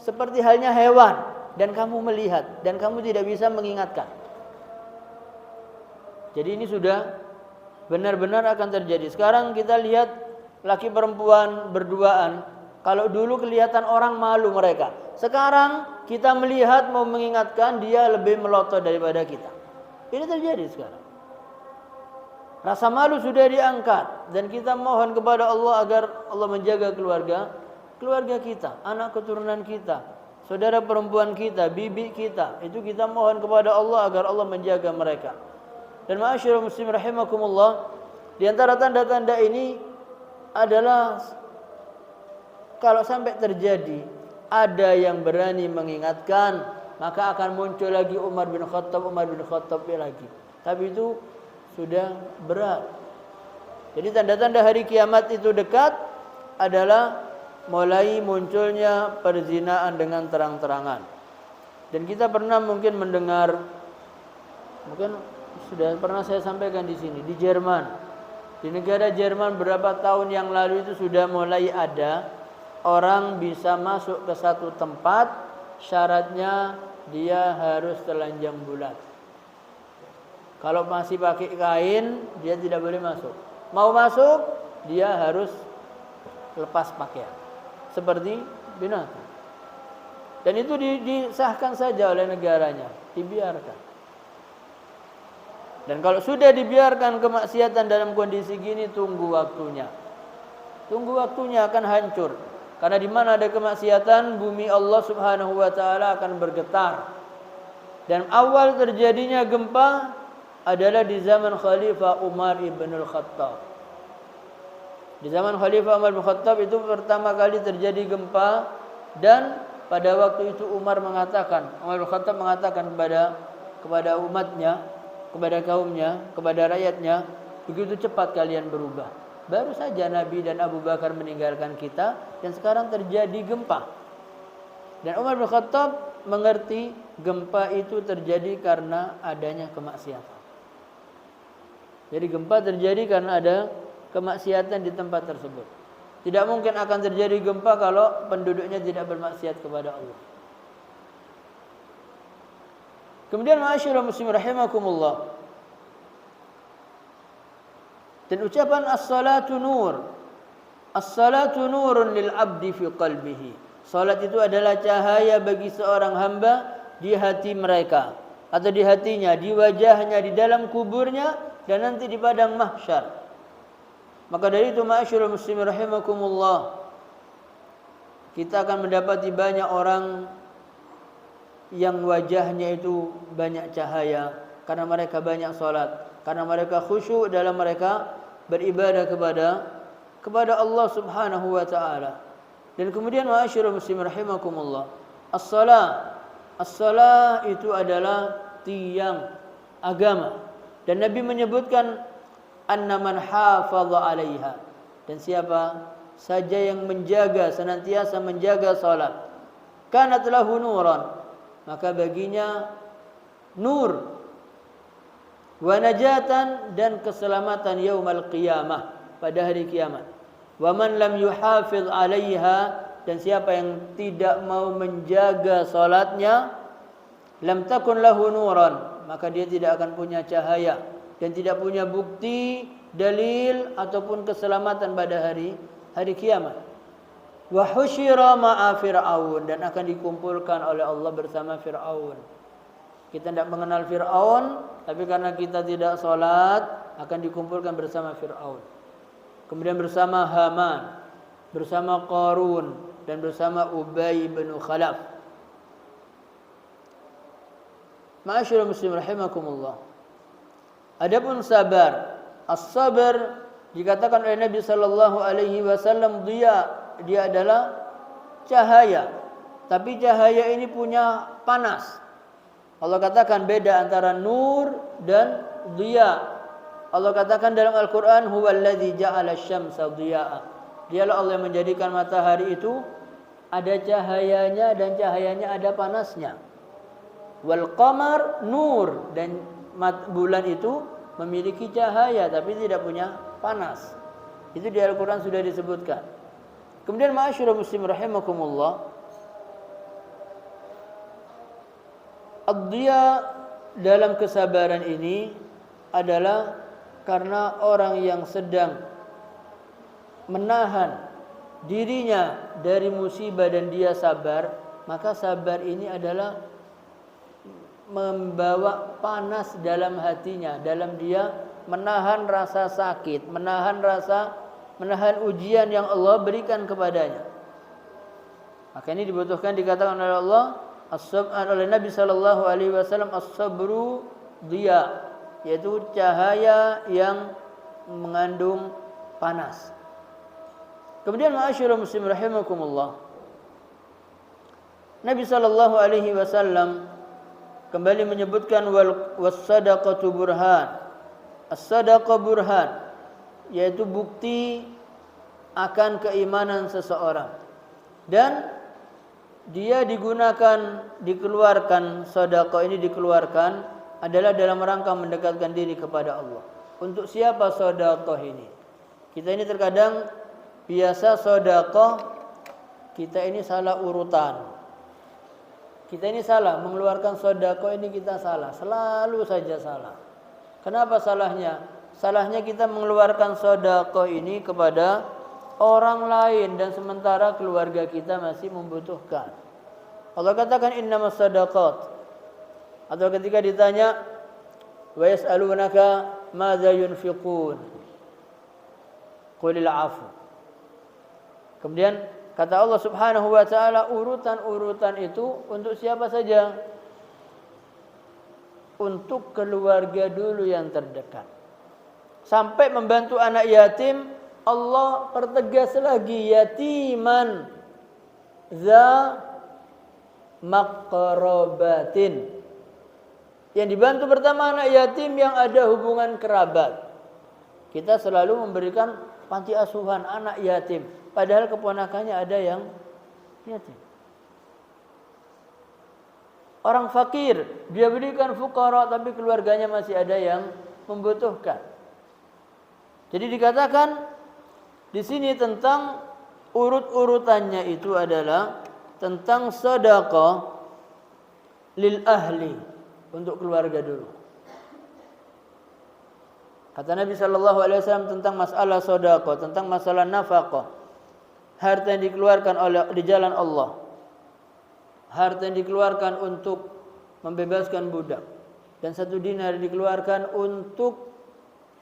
seperti halnya hewan dan kamu melihat dan kamu tidak bisa mengingatkan. Jadi ini sudah benar-benar akan terjadi. Sekarang kita lihat laki perempuan berduaan. Kalau dulu kelihatan orang malu mereka. Sekarang kita melihat mau mengingatkan, dia lebih melotot daripada kita. Ini terjadi sekarang. Rasa malu sudah diangkat. Dan kita mohon kepada Allah agar Allah menjaga keluarga kita, anak keturunan kita, saudara perempuan kita, bibi kita. Itu kita mohon kepada Allah agar Allah menjaga mereka. Dan ma'asyiral muslimin rahimakumullah, di antara tanda-tanda ini adalah kalau sampai terjadi ada yang berani mengingatkan, maka akan muncul lagi Umar bin Khattab lagi. Tapi itu sudah berat. Jadi tanda-tanda hari kiamat itu dekat adalah mulai munculnya perzinaan dengan terang-terangan. Dan kita pernah mungkin mendengar, mungkin sudah pernah saya sampaikan di sini, di Jerman. Di negara Jerman berapa tahun yang lalu itu sudah mulai ada orang bisa masuk ke satu tempat, syaratnya dia harus telanjang bulat. Kalau masih pakai kain, dia tidak boleh masuk. Mau masuk, dia harus lepas pakaian. Seperti binatang. Dan itu disahkan saja oleh negaranya, dibiarkan. Dan kalau sudah dibiarkan kemaksiatan dalam kondisi gini, tunggu waktunya. Tunggu waktunya akan hancur. Karena di mana ada kemaksiatan, bumi Allah Subhanahu wa taala akan bergetar. Dan awal terjadinya gempa adalah di zaman Khalifah Umar ibn al-Khattab. Di zaman Khalifah Umar bin Khattab itu pertama kali terjadi gempa, dan pada waktu itu Umar bin Khattab mengatakan kepada umatnya, kepada kaumnya, kepada rakyatnya, begitu cepat kalian berubah. Baru saja Nabi dan Abu Bakar meninggalkan kita dan sekarang terjadi gempa. Dan Umar bin Khattab mengerti gempa itu terjadi karena adanya kemaksiatan. Jadi gempa terjadi karena ada kemaksiatan di tempat tersebut. Tidak mungkin akan terjadi gempa kalau penduduknya tidak bermaksiat kepada Allah. Kemudian ma'asyiral muslimin rahimakumullah. Dan ucapan as-salatu nur. As-salatu nurun lil 'abdi fi qalbihi. Salat itu adalah cahaya bagi seorang hamba di hati mereka atau di hatinya, di wajahnya, di dalam kuburnya dan nanti di padang mahsyar. Maka dari itu ma'asyiral muslimin rahimakumullah, kita akan mendapati banyak orang yang wajahnya itu banyak cahaya karena mereka banyak salat, karena mereka khusyuk dalam mereka beribadah kepada Allah Subhanahu wa taala. Dan kemudian ma'asyiral muslimin rahimakumullah, as-salah itu adalah tiang agama. Dan Nabi menyebutkan anna man hafadha 'alaiha, dan siapa saja yang menjaga, senantiasa menjaga salat, kanat lahu nuran, maka baginya nur, wa najatan, dan keselamatan yaumal qiyamah, pada hari kiamat. Wa man lam yuhafiz 'alaiha, dan siapa yang tidak mau menjaga salatnya, lam takun lahu nuran, maka dia tidak akan punya cahaya dan tidak punya bukti, dalil ataupun keselamatan pada hari kiamat. Wa husyira ma'a fir'aun, dan akan dikumpulkan oleh Allah bersama Fir'aun. Kita tidak mengenal Fir'aun, tapi karena kita tidak salat akan dikumpulkan bersama Fir'aun. Kemudian bersama Haman, bersama Qarun, dan bersama Ubay bin Khalaf. Ma'asyiral muslimin rahimakumullah. Adapun sabar, as-sabar dikatakan oleh Nabi sallallahu alaihi wasallam dia adalah cahaya. Tapi cahaya ini punya panas. Allah katakan beda antara nur dan diya. Allah katakan dalam Al-Qur'an, huwallazi ja'ala asy-syamsa diya'a. Dialah Allah yang menjadikan matahari itu ada cahayanya dan cahayanya ada panasnya. Wal qamar nur, dan bulan itu memiliki cahaya tapi tidak punya panas. Itu di Al-Qur'an sudah disebutkan. Kemudian ma'asyiral muslimin rahimakumullah, Ad-diya dalam kesabaran ini adalah karena orang yang sedang menahan dirinya dari musibah dan dia sabar, maka sabar ini adalah membawa panas dalam hatinya, dalam dia menahan rasa sakit, menahan ujian yang Allah berikan kepadanya. Maka ini dibutuhkan, dikatakan oleh Allah, oleh Nabi sallallahu alaihi wasallam, as-sabru diya, yaitu cahaya yang mengandung panas. Kemudian ma'asyiral muslimin rahimakumullah, Nabi sallallahu alaihi wasallam kembali menyebutkan was-sadaqatu burhan. As-sadaqah burhan, yaitu bukti akan keimanan seseorang. Dan dia dikeluarkan, sedekah ini dikeluarkan adalah dalam rangka mendekatkan diri kepada Allah. Untuk siapa sedekah ini? Kita ini terkadang biasa sedekah, kita ini salah urutan. Kita ini salah mengeluarkan sedekah, ini kita salah, selalu saja salah. Kenapa salahnya? Salahnya kita mengeluarkan sedekah ini kepada orang lain dan sementara keluarga kita masih membutuhkan. Allah katakan innamas sadaqat. Atau ketika ditanya wa yas'alunaka madza yunfiqun, qulil 'afu. Kemudian kata Allah Subhanahu wa taala, urutan-urutan itu untuk siapa saja? Untuk keluarga dulu yang terdekat. Sampai membantu anak yatim, Allah pertegas lagi, yatiman za maqrabatin. Yang dibantu pertama anak yatim yang ada hubungan kerabat. Kita selalu memberikan panti asuhan anak yatim, padahal keponakannya ada yang yatim. Orang fakir, dia berikan fuqara, tapi keluarganya masih ada yang membutuhkan. Jadi dikatakan di sini tentang urut-urutannya itu adalah tentang sedekah lil ahli, untuk keluarga dulu. Kata Nabi sallallahu alaihi wasallam tentang masalah sedekah, tentang masalah nafkah, harta yang dikeluarkan di jalan Allah, harta yang dikeluarkan untuk membebaskan budak, dan 1 dinar dikeluarkan untuk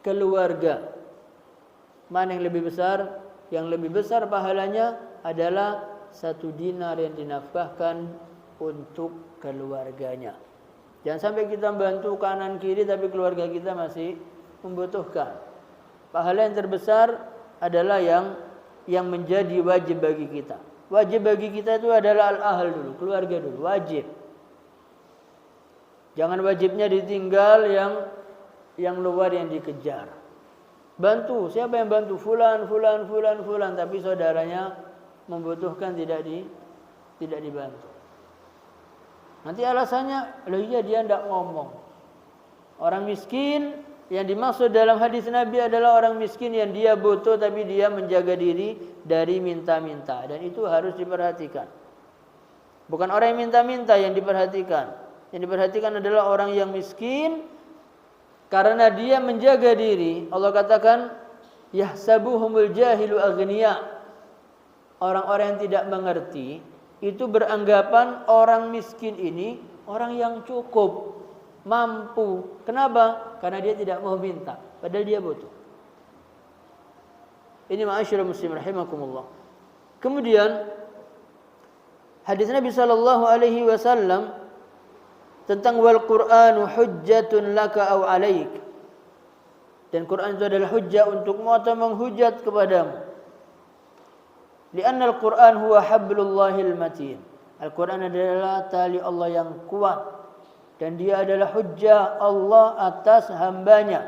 keluarga. Mana yang lebih besar? Yang lebih besar pahalanya adalah 1 dinar yang dinafkahkan untuk keluarganya. Jangan sampai kita bantu kanan kiri tapi keluarga kita masih membutuhkan. Pahala yang terbesar adalah yang menjadi wajib bagi kita. Wajib bagi kita itu adalah al-ahl dulu, keluarga dulu, wajib. Jangan wajibnya ditinggal, yang luar yang dikejar. Bantu, siapa yang bantu? Fulan, tapi saudaranya membutuhkan tidak dibantu. Nanti alasannya, loh iya dia tidak ngomong. Orang miskin yang dimaksud dalam hadis Nabi adalah orang miskin yang dia butuh tapi dia menjaga diri dari minta-minta, dan itu harus diperhatikan. Bukan orang yang minta-minta yang diperhatikan. Yang diperhatikan adalah orang yang miskin karena dia menjaga diri. Allah katakan yahsabuhumul jahilu aghniya. Orang-orang yang tidak mengerti itu beranggapan orang miskin ini orang yang cukup, mampu. Kenapa? Karena dia tidak mau minta, padahal dia butuh. Ini ma'asyiral muslimin rahimakumullah. Kemudian hadis Nabi sallallahu alaihi wasallam tentang wal Qur'anu hujjatun laka aw 'alaik. Dan Quran itu adalah hujjah untukmu atau menghujat kepadamu. Lianna al-Quran huwa hablullahil matin. Al-Quran adalah tali Allah yang kuat, dan dia adalah hujjah Allah atas hambanya.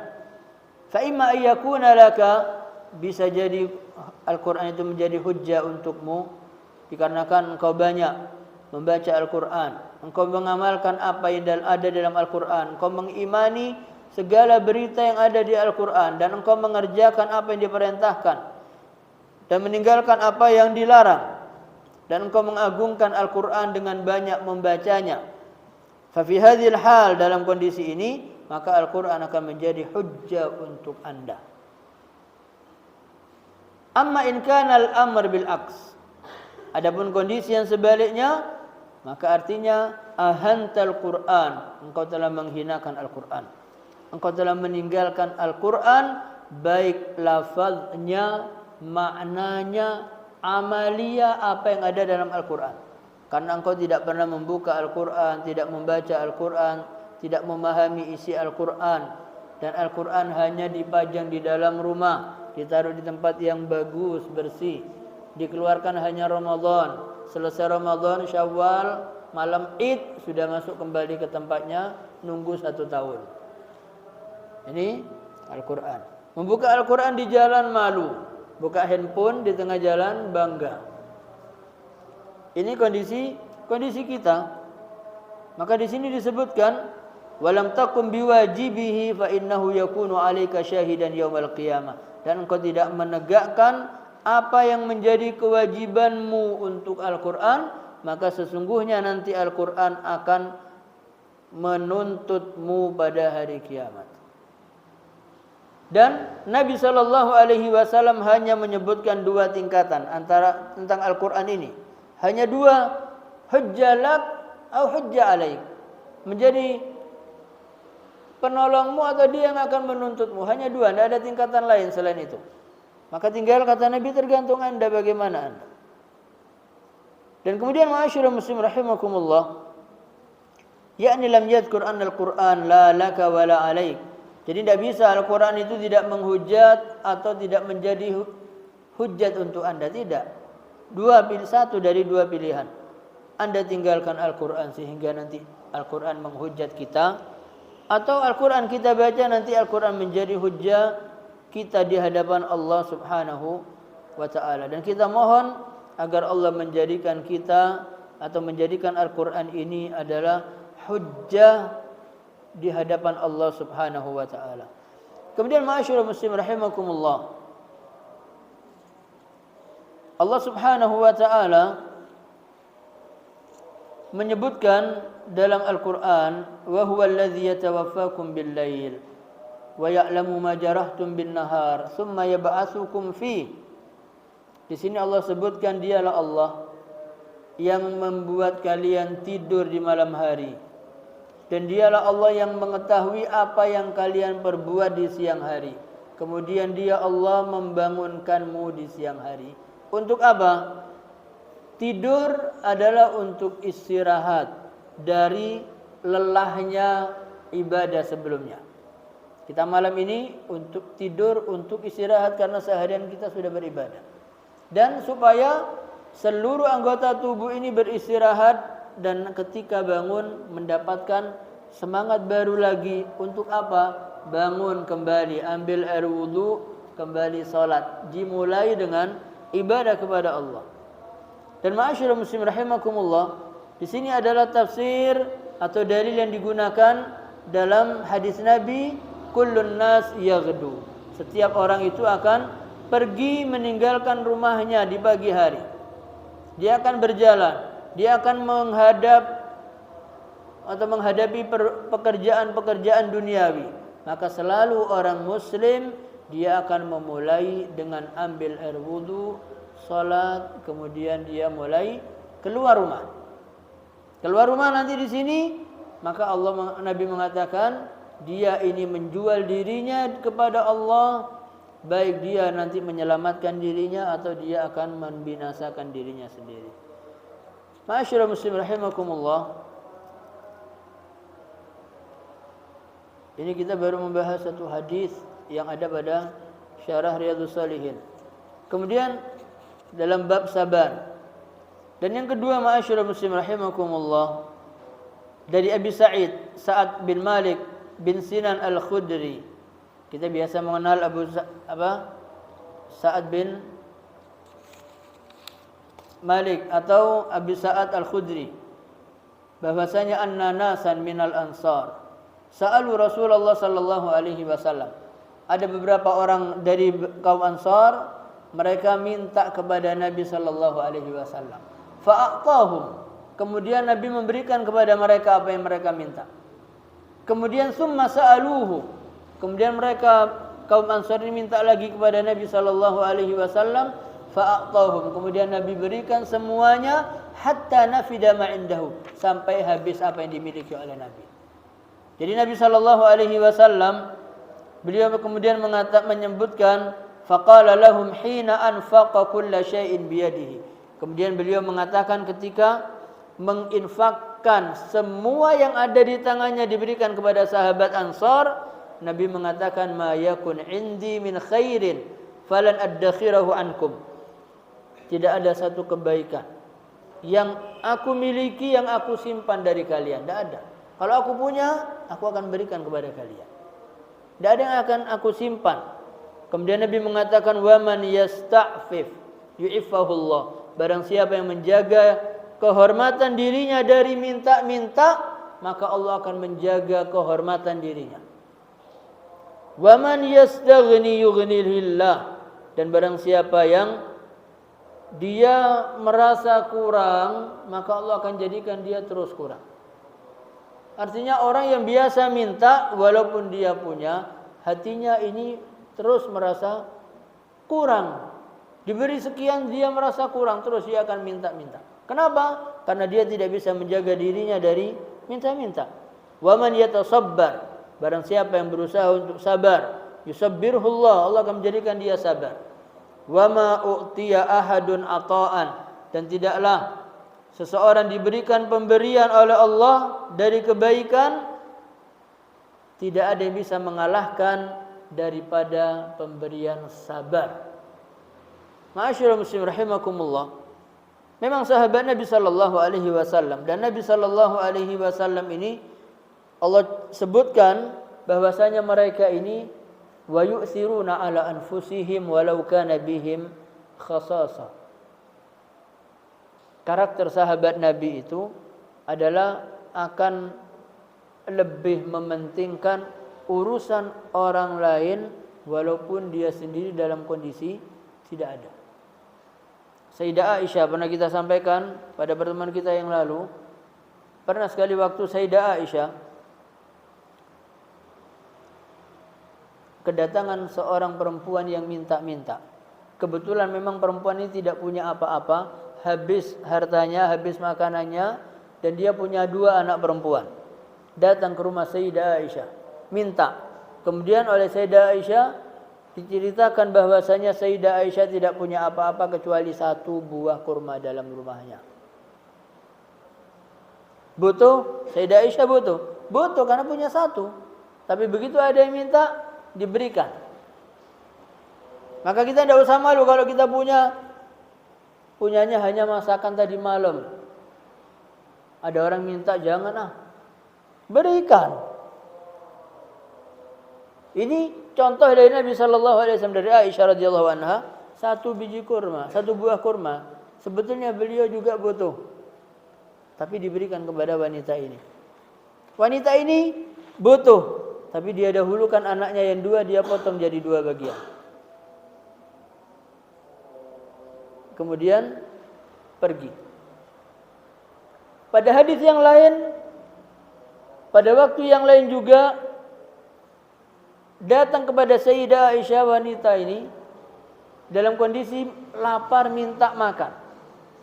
Fa imma ayyakuna laka, bisa jadi Al-Quran itu menjadi hujjah untukmu dikarenakan engkau banyak membaca Al-Quran, engkau mengamalkan apa yang ada dalam Al-Quran, engkau mengimani segala berita yang ada di Al-Quran, dan engkau mengerjakan apa yang diperintahkan dan meninggalkan apa yang dilarang, dan engkau mengagungkan Al-Quran dengan banyak membacanya. Fa fi hadhil hal, dalam kondisi ini, maka Al-Qur'an akan menjadi hujjah untuk Anda. Amma in kana al-amr bil aks. Adapun kondisi yang sebaliknya, maka artinya ahantal Qur'an, engkau telah menghinakan Al-Qur'an. Engkau telah meninggalkan Al-Qur'an, baik lafaznya, maknanya, amalia apa yang ada dalam Al-Qur'an. Karena engkau tidak pernah membuka Al-Qur'an, tidak membaca Al-Qur'an, tidak memahami isi Al-Qur'an, dan Al-Qur'an hanya dipajang di dalam rumah, ditaruh di tempat yang bagus, bersih, dikeluarkan hanya Ramadan. Selesai Ramadan, Syawal, malam Id sudah masuk kembali ke tempatnya, nunggu 1 tahun. Ini Al-Quran. Membuka Al-Quran di jalan malu, buka handphone di tengah jalan bangga. Ini kondisi kita. Maka di sini disebutkan, walam takum biwajibihi fa innahu yakunu 'alaika syahidan yaumal qiyamah. Dan engkau tidak menegakkan apa yang menjadi kewajibanmu untuk Al-Quran, maka sesungguhnya nanti Al-Quran akan menuntutmu pada hari kiamat. Dan Nabi SAW hanya menyebutkan 2 tingkatan antara tentang Al-Quran ini. Hanya 2, hujjah lak atau hujjah alaik. Menjadi penolongmu atau dia yang akan menuntutmu. Hanya 2, tidak ada tingkatan lain selain itu. Maka tinggal kata Nabi, tergantung Anda bagaimana Anda. Dan kemudian ma'asyiral muslim rahimakumullah, yakni lam yadhkur anna al-Qur'an la laka wa la alaik. Jadi tidak bisa Al-Quran itu tidak menghujat atau tidak menjadi hujat untuk Anda. Tidak. Satu dari 2 pilihan. Anda tinggalkan Al-Quran sehingga nanti Al-Quran menghujat kita, atau Al-Quran kita baca nanti Al-Quran menjadi hujah kita di hadapan Allah Subhanahu wa ta'ala. Dan kita mohon agar Allah menjadikan kita atau menjadikan Al-Quran ini adalah hujjah di hadapan Allah Subhanahu wa ta'ala. Kemudian ma'asyiral muslim rahimakumullah, Allah Subhanahu wa ta'ala menyebutkan dalam Al-Quran, wa huwa alladhi yatawaffakum bil-lail wa ya'lamu ma jarahtum bin-nahar thumma yab'atsukum fi. Di sini Allah sebutkan dialah Allah yang membuat kalian tidur di malam hari, dan dialah Allah yang mengetahui apa yang kalian perbuat di siang hari. Kemudian dia Allah membangunkanmu di siang hari. Untuk apa? Tidur adalah untuk istirahat dari lelahnya ibadah sebelumnya. Kita malam ini untuk tidur, untuk istirahat karena seharian kita sudah beribadah. Dan supaya seluruh anggota tubuh ini beristirahat, dan ketika bangun mendapatkan semangat baru lagi. Untuk apa? Bangun kembali, ambil air wudu, kembali salat, dimulai dengan ibadah kepada Allah. Dan ma'asyiral muslim rahimakumullah, di sini adalah tafsir atau dalil yang digunakan dalam hadis Nabi, kullun nas yaghdu. Setiap orang itu akan pergi meninggalkan rumahnya di pagi hari. Dia akan berjalan, dia akan menghadapi pekerjaan-pekerjaan duniawi. Maka selalu orang muslim dia akan memulai dengan ambil air wudu, salat, kemudian dia mulai keluar rumah. Keluar rumah nanti di sini, maka Nabi mengatakan dia ini menjual dirinya kepada Allah, baik dia nanti menyelamatkan dirinya atau dia akan membinasakan dirinya sendiri. Ma'asyiral muslim rahimakumullah, ini kita baru membahas satu hadis yang ada pada syarah Riyadhus Shalihin. Kemudian dalam bab sabar. Dan yang kedua ma'asyiral muslim rahimakumullah, dari Abi Sa'ad bin Malik bin Sinan Al-Khudri. Kita biasa mengenal Sa'ad bin Malik atau Abi Sa'ad Al-Khudri, bahwasanya anna nasan minal ansar sa'alu Rasulullah sallallahu alaihi wasallam. Ada beberapa orang dari kaum Ansar, mereka minta kepada Nabi sallallahu alaihi wasallam. Fa'aqahum, Kemudian Nabi memberikan kepada mereka apa yang mereka minta. Kemudian summa sa'aluhu. Kemudian mereka kaum Ansar ini minta lagi kepada Nabi sallallahu alaihi wasallam, fa'atahum. Kemudian Nabi berikan semuanya hatta nafida ma indahu, sampai habis apa yang dimiliki oleh Nabi. Jadi Nabi sallallahu alaihi wasallam beliau kemudian menyebutkan faqala lahum hina anfaqa kulla syai'in biyadihi. Kemudian beliau mengatakan ketika menginfakkan semua yang ada di tangannya diberikan kepada sahabat Ansar, Nabi mengatakan ma yakun indi min khairin falan addakhirahu ankum. Tidak ada satu kebaikan yang aku miliki yang aku simpan dari kalian, tidak ada. Kalau aku punya, aku akan berikan kepada kalian. Tidak ada yang akan aku simpan. Kemudian Nabi mengatakan wa man yasta'fif yu'iffahullah. Barang siapa yang menjaga kehormatan dirinya dari minta-minta, maka Allah akan menjaga kehormatan dirinya. Wa man yastaghni yughnihillah. Dan barang siapa yang dia merasa kurang, maka Allah akan jadikan dia terus kurang. Artinya orang yang biasa minta walaupun dia punya, hatinya ini terus merasa kurang. Diberi sekian dia merasa kurang, terus dia akan minta-minta. Kenapa? Karena dia tidak bisa menjaga dirinya dari minta-minta. Wa man yatasabbar. Barang siapa yang berusaha untuk sabar, yusabbirhullah, Allah akan menjadikan dia sabar. Wa ma u'tiya ahadun ata'an. Dan tidaklah seseorang diberikan pemberian oleh Allah dari kebaikan, tidak ada yang bisa mengalahkan daripada pemberian sabar. Ma'asyiral muslimin rahimakumullah. Memang sahabat Nabi sallallahu alaihi wasallam, dan Nabi sallallahu alaihi wasallam ini Allah sebutkan bahwasanya mereka ini wa yu'thiruna ala anfusihim walau kana bihim khasasa. Karakter sahabat Nabi itu adalah akan lebih mementingkan urusan orang lain walaupun dia sendiri dalam kondisi tidak ada. Sayyidah Aisyah pernah kita sampaikan pada pertemuan kita yang lalu. Pernah sekali waktu Sayyidah Aisyah kedatangan seorang perempuan yang minta-minta. Kebetulan memang perempuan ini tidak punya apa-apa, habis hartanya, habis makanannya, dan dia punya 2 anak perempuan. Datang ke rumah Sayyidah Aisyah, minta. Kemudian oleh Sayyidah Aisyah diceritakan bahwasanya Sayyidah Aisyah tidak punya apa-apa kecuali 1 buah kurma dalam rumahnya. Butuh? Sayyidah Aisyah butuh. Butuh karena punya 1. Tapi begitu ada yang minta, diberikan. Maka kita tidak usah malu kalau kita punyanya hanya masakan tadi malam. Ada orang minta, jangan berikan. Ini contoh dari Nabi sallallahu alaihi wasallam, dari Aisyah radhiyallahu anha, 1 biji kurma, 1 buah kurma. Sebetulnya beliau juga butuh. Tapi diberikan kepada wanita ini. Wanita ini butuh, tapi dia dahulukan anaknya yang 2, dia potong jadi 2 bagian. Kemudian pergi. Pada hadis yang lain, pada waktu yang lain juga datang kepada Sayyidah Aisyah wanita ini dalam kondisi lapar minta makan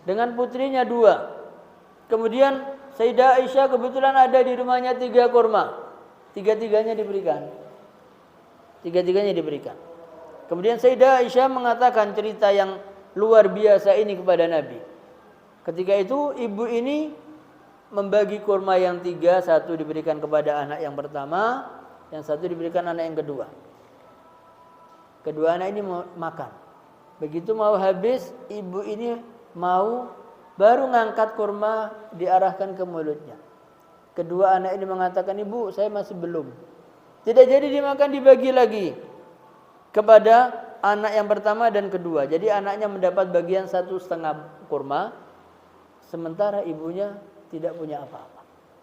dengan putrinya 2. Kemudian Sayyidah Aisyah kebetulan ada di rumahnya 3 kurma. Tiga-tiganya diberikan. Kemudian Sayyidah Aisyah mengatakan cerita yang luar biasa ini kepada Nabi. Ketika itu ibu ini membagi kurma yang 3, 1 diberikan kepada anak yang pertama, yang 1 diberikan anak yang kedua. Kedua anak ini mau makan. Begitu mau habis, ibu ini baru ngangkat kurma diarahkan ke mulutnya. Kedua anak ini mengatakan, ibu saya masih belum. Tidak jadi dimakan, dibagi lagi kepada anak yang pertama dan kedua. Jadi anaknya mendapat bagian 1,5 kurma, sementara ibunya tidak punya apa-apa,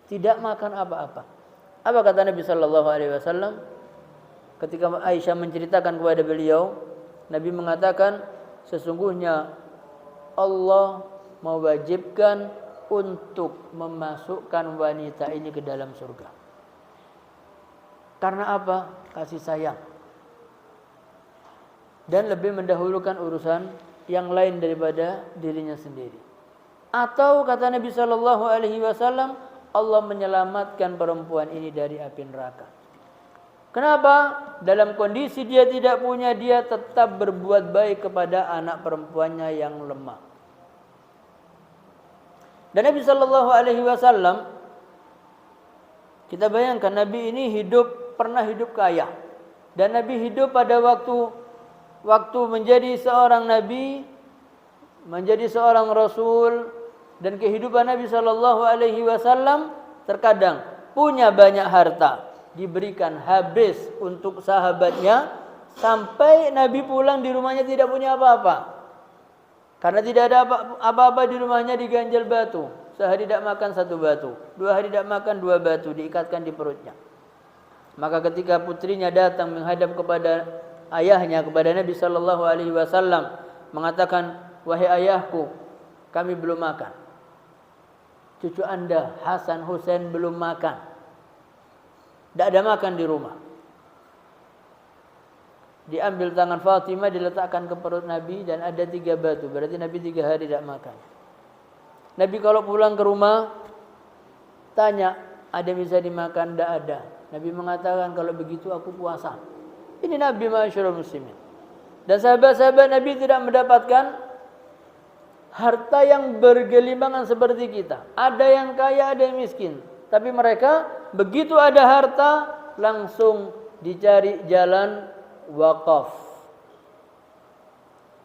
tidak makan apa-apa. Apa kata Nabi sallallahu alaihi wasallam ketika Aisyah menceritakan kepada beliau? Nabi mengatakan, sesungguhnya Allah mewajibkan untuk memasukkan wanita ini ke dalam surga. Karena apa? Kasih sayang. Dan lebih mendahulukan urusan yang lain daripada dirinya sendiri. Atau kata Nabi sallallahu alaihi wasallam, Allah menyelamatkan perempuan ini dari api neraka. Kenapa? Dalam kondisi dia tidak punya, dia tetap berbuat baik kepada anak perempuannya yang lemah. Dan Nabi sallallahu alaihi wasallam, kita bayangkan Nabi ini pernah hidup kaya. Dan Nabi hidup pada waktu menjadi seorang nabi, menjadi seorang rasul, dan kehidupan Nabi sallallahu alaihi wasallam terkadang punya banyak harta, diberikan habis untuk sahabatnya sampai Nabi pulang di rumahnya tidak punya apa-apa. Karena tidak ada apa-apa di rumahnya, diganjal batu. Sehari tidak makan 1 batu, 2 hari tidak makan 2 batu diikatkan di perutnya. Maka ketika putrinya datang menghadap kepada ayahnya, kepada Nabi sallallahu alaihi wasallam, mengatakan, "Wahai ayahku, kami belum makan. Cucu Anda Hasan Husain belum makan. Tidak ada makan di rumah." Diambil tangan Fatimah, diletakkan ke perut Nabi dan ada 3 batu. Berarti Nabi 3 hari tidak makan. Nabi kalau pulang ke rumah tanya, ada bisa dimakan? Tidak ada. Nabi mengatakan, kalau begitu aku puasa. Ini Nabi ma'asyiral muslimin. Dan sahabat-sahabat Nabi tidak mendapatkan harta yang bergelimbangan seperti kita. Ada yang kaya, ada yang miskin. Tapi mereka begitu ada harta langsung dicari jalan wakaf.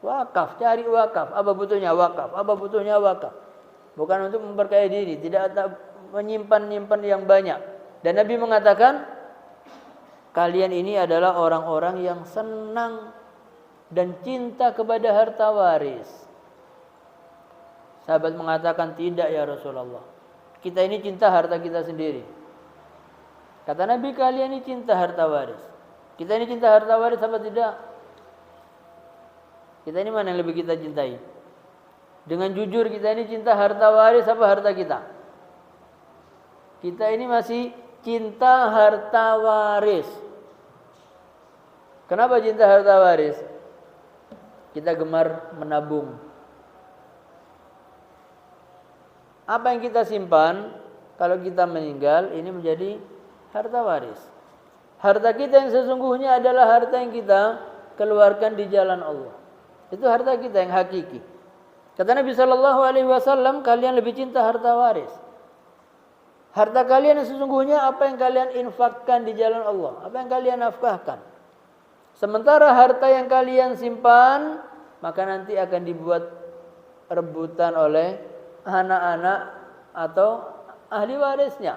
Wakaf, cari wakaf. Apa butuhnya wakaf? Apa butuhnya wakaf? Bukan untuk memperkaya diri, tidak menyimpan yang banyak. Dan Nabi mengatakan, kalian ini adalah orang-orang yang senang dan cinta kepada harta waris. Sahabat mengatakan, tidak ya Rasulullah. Kita ini cinta harta kita sendiri. Kata Nabi, kalian ini cinta harta waris. Kita ini cinta harta waris apa tidak? Kita ini mana yang lebih kita cintai? Dengan jujur, kita ini cinta harta waris apa harta kita? Kita ini masih cinta harta waris. Kenapa cinta harta waris? Kita gemar menabung. Apa yang kita simpan, kalau kita meninggal, ini menjadi harta waris. Harta kita yang sesungguhnya adalah harta yang kita keluarkan di jalan Allah. Itu harta kita yang hakiki. Kata Nabi sallallahu alaihi wasallam, kalian lebih cinta harta waris. Harta kalian yang sesungguhnya apa yang kalian infakkan di jalan Allah, apa yang kalian nafkahkan. Sementara harta yang kalian simpan, maka nanti akan dibuat rebutan oleh anak-anak atau ahli warisnya.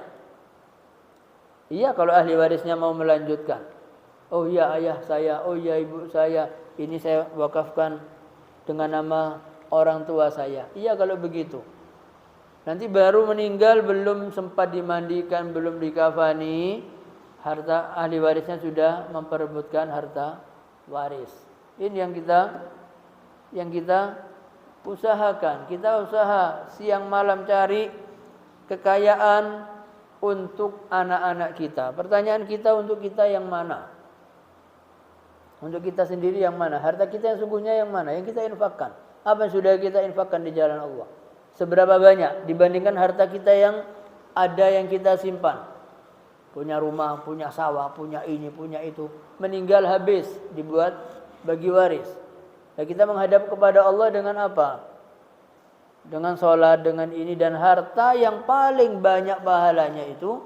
Iya, kalau ahli warisnya mau melanjutkan. Oh iya ayah saya, oh iya ibu saya, ini saya wakafkan dengan nama orang tua saya. Iya kalau begitu. Nanti baru meninggal, belum sempat dimandikan, belum dikafani, harta ahli warisnya sudah memperebutkan harta waris. Ini yang kita usahakan. Kita usaha siang malam cari kekayaan untuk anak-anak kita. Pertanyaan kita, untuk kita yang mana? Untuk kita sendiri yang mana? Harta kita yang sungguhnya yang mana? Yang kita infakkan. Apa yang sudah kita infakkan di jalan Allah? Seberapa banyak dibandingkan harta kita yang ada yang kita simpan? Punya rumah, punya sawah, punya ini, punya itu. Meninggal habis, dibuat bagi waris. Dan kita menghadap kepada Allah dengan apa? Dengan sholat, dengan ini. Dan harta yang paling banyak pahalanya itu,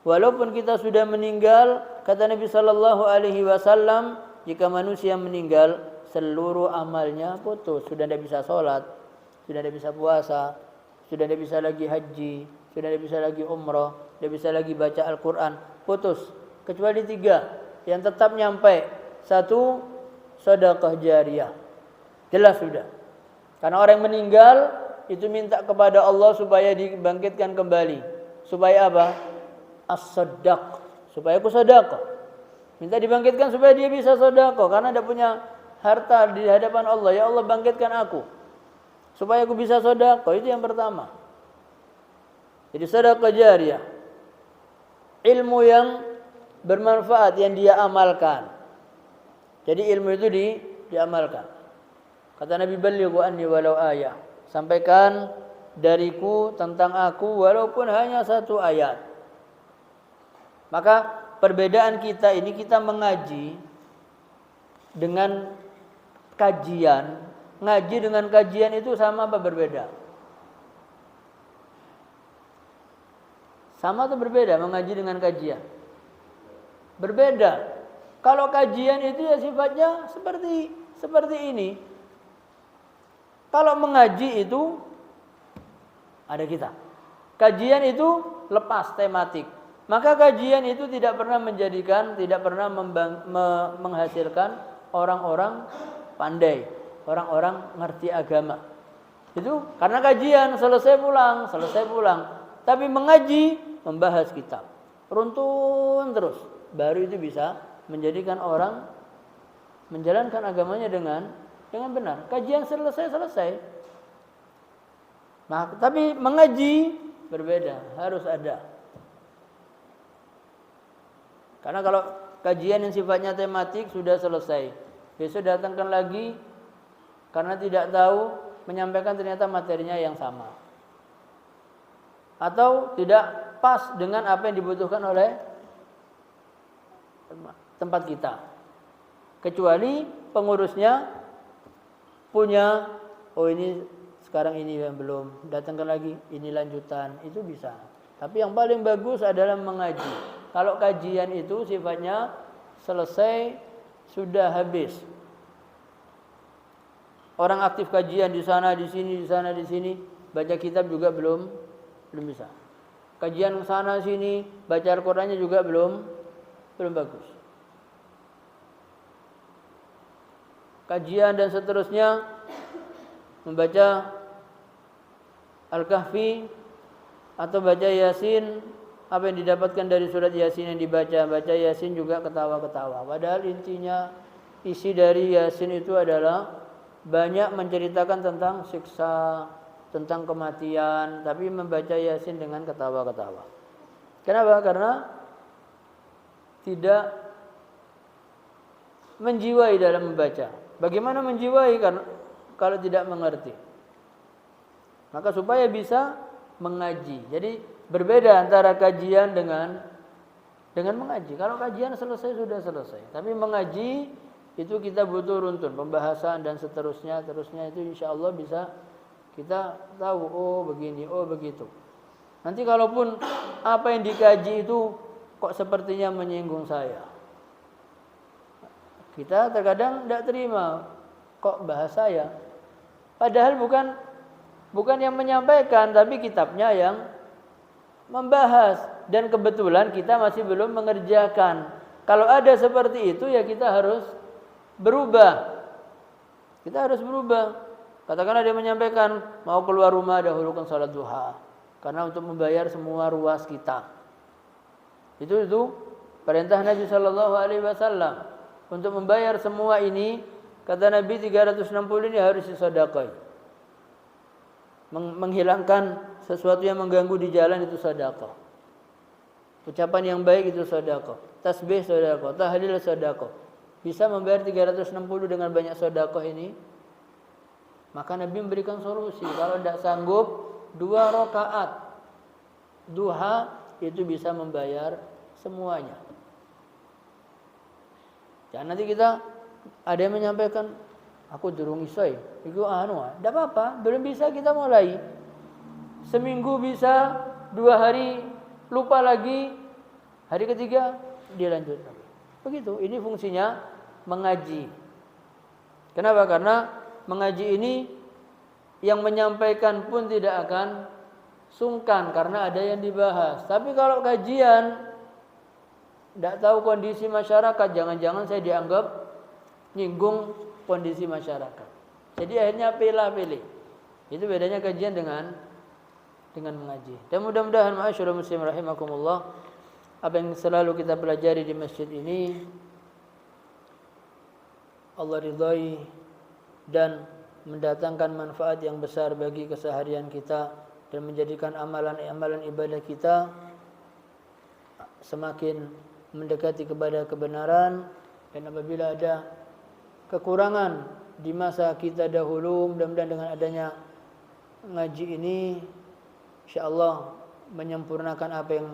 walaupun kita sudah meninggal, kata Nabi sallallahu alaihi wasallam, jika manusia meninggal, seluruh amalnya putus. Sudah tidak bisa sholat, sudah tidak bisa puasa, sudah tidak bisa lagi haji, sudah tidak bisa lagi umrah, tidak bisa lagi baca Al-Quran, putus. Kecuali 3 yang tetap nyampe. 1, sedekah jariyah. Jelas sudah. Karena orang yang meninggal itu minta kepada Allah supaya dibangkitkan kembali. Supaya apa? As-sadaq. Supaya aku sedekah. Minta dibangkitkan supaya dia bisa sedekah, karena tidak punya harta di hadapan Allah. Ya Allah, bangkitkan aku supaya aku bisa sedekah. Itu yang pertama. Jadi sedekah jariyah, ilmu yang bermanfaat yang dia amalkan. Jadi ilmu itu diamalkan. Kata Nabi, ballighu anni walau ayah. Sampaikan dariku tentang aku walaupun hanya satu ayat. Maka perbedaan kita ini, kita mengaji dengan kajian. Ngaji dengan kajian itu sama apa berbeda? Sama atau berbeda mengaji dengan kajian? Berbeda. Kalau kajian itu ya sifatnya seperti ini. Kalau mengaji itu ada kita. Kajian itu lepas tematik. Maka kajian itu tidak pernah menghasilkan orang-orang pandai, orang-orang ngerti agama. Itu karena kajian selesai pulang. Tapi mengaji, membahas kitab, runtun terus, baru itu bisa menjadikan orang menjalankan agamanya dengan benar. Kajian selesai. Nah, tapi mengaji berbeda, harus ada. Karena kalau kajian yang sifatnya tematik sudah selesai, besok datangkan lagi karena tidak tahu, menyampaikan ternyata materinya yang sama, atau tidak pas dengan apa yang dibutuhkan oleh tempat kita. Kecuali pengurusnya punya, ini sekarang ini yang belum, datangkan lagi, ini lanjutan, itu bisa. Tapi yang paling bagus adalah mengaji. Kalau kajian itu sifatnya selesai, sudah habis. Orang aktif kajian di sana, di sini, baca kitab juga belum bisa. Kajian sana sini, baca Al-Qur'annya juga belum bagus. Kajian dan seterusnya, membaca Al-Kahfi atau baca Yasin, apa yang didapatkan dari surat Yasin yang baca Yasin juga ketawa-ketawa. Padahal intinya, isi dari Yasin itu adalah banyak menceritakan tentang siksa, tentang kematian, tapi membaca Yasin dengan ketawa-ketawa. Kenapa? Karena tidak menjiwai dalam membaca. Bagaimana menjiwai kalau tidak mengerti? Maka supaya bisa mengaji. Jadi berbeda antara kajian dengan mengaji. Kalau kajian selesai sudah selesai, tapi mengaji itu kita butuh runtun, pembahasan dan seterusnya itu insya Allah bisa kita tahu, oh begini, oh begitu. Nanti kalaupun apa yang dikaji itu kok sepertinya menyinggung saya, kita terkadang tidak terima, kok bahas saya. Padahal bukan yang menyampaikan, tapi kitabnya yang membahas. Dan kebetulan kita masih belum mengerjakan. Kalau ada seperti itu ya kita harus berubah. Kita harus berubah. Katakan ada yang menyampaikan, mau keluar rumah dahulukan salat duha. Karena untuk membayar semua ruas kita. Itu perintah Nabi SAW. Untuk membayar semua ini, kata Nabi 360 ini harus disedekah. Menghilangkan sesuatu yang mengganggu di jalan itu sedekah. Ucapan yang baik itu sedekah. Tasbih sedekah, tahlil sedekah. Bisa membayar 360 dengan banyak sedekah ini. Maka Nabi memberikan solusi. Kalau tidak sanggup, 2 rakaat duha itu bisa membayar semuanya. Jangan nanti kita ada yang menyampaikan, aku durung iso, itu tidak apa-apa, belum bisa kita mulai. Seminggu bisa, 2 hari lupa lagi, hari ketiga dilanjutkan. Begitu, ini fungsinya mengaji. Kenapa? Karena mengaji ini yang menyampaikan pun tidak akan sungkan karena ada yang dibahas. Tapi kalau kajian tidak tahu kondisi masyarakat, jangan-jangan saya dianggap nyinggung kondisi masyarakat. Jadi akhirnya pilih-pilih. Itu bedanya kajian dengan mengaji. Dan mudah-mudahan ma'asyiral muslimin rahimakumullah, apa yang selalu kita pelajari di masjid ini Allah ridhai dan mendatangkan manfaat yang besar bagi keseharian kita dan menjadikan amalan-amalan ibadah kita semakin mendekati kepada kebenaran. Dan apabila ada kekurangan di masa kita dahulu, mudah-mudahan dengan adanya ngaji ini insyaallah menyempurnakan apa yang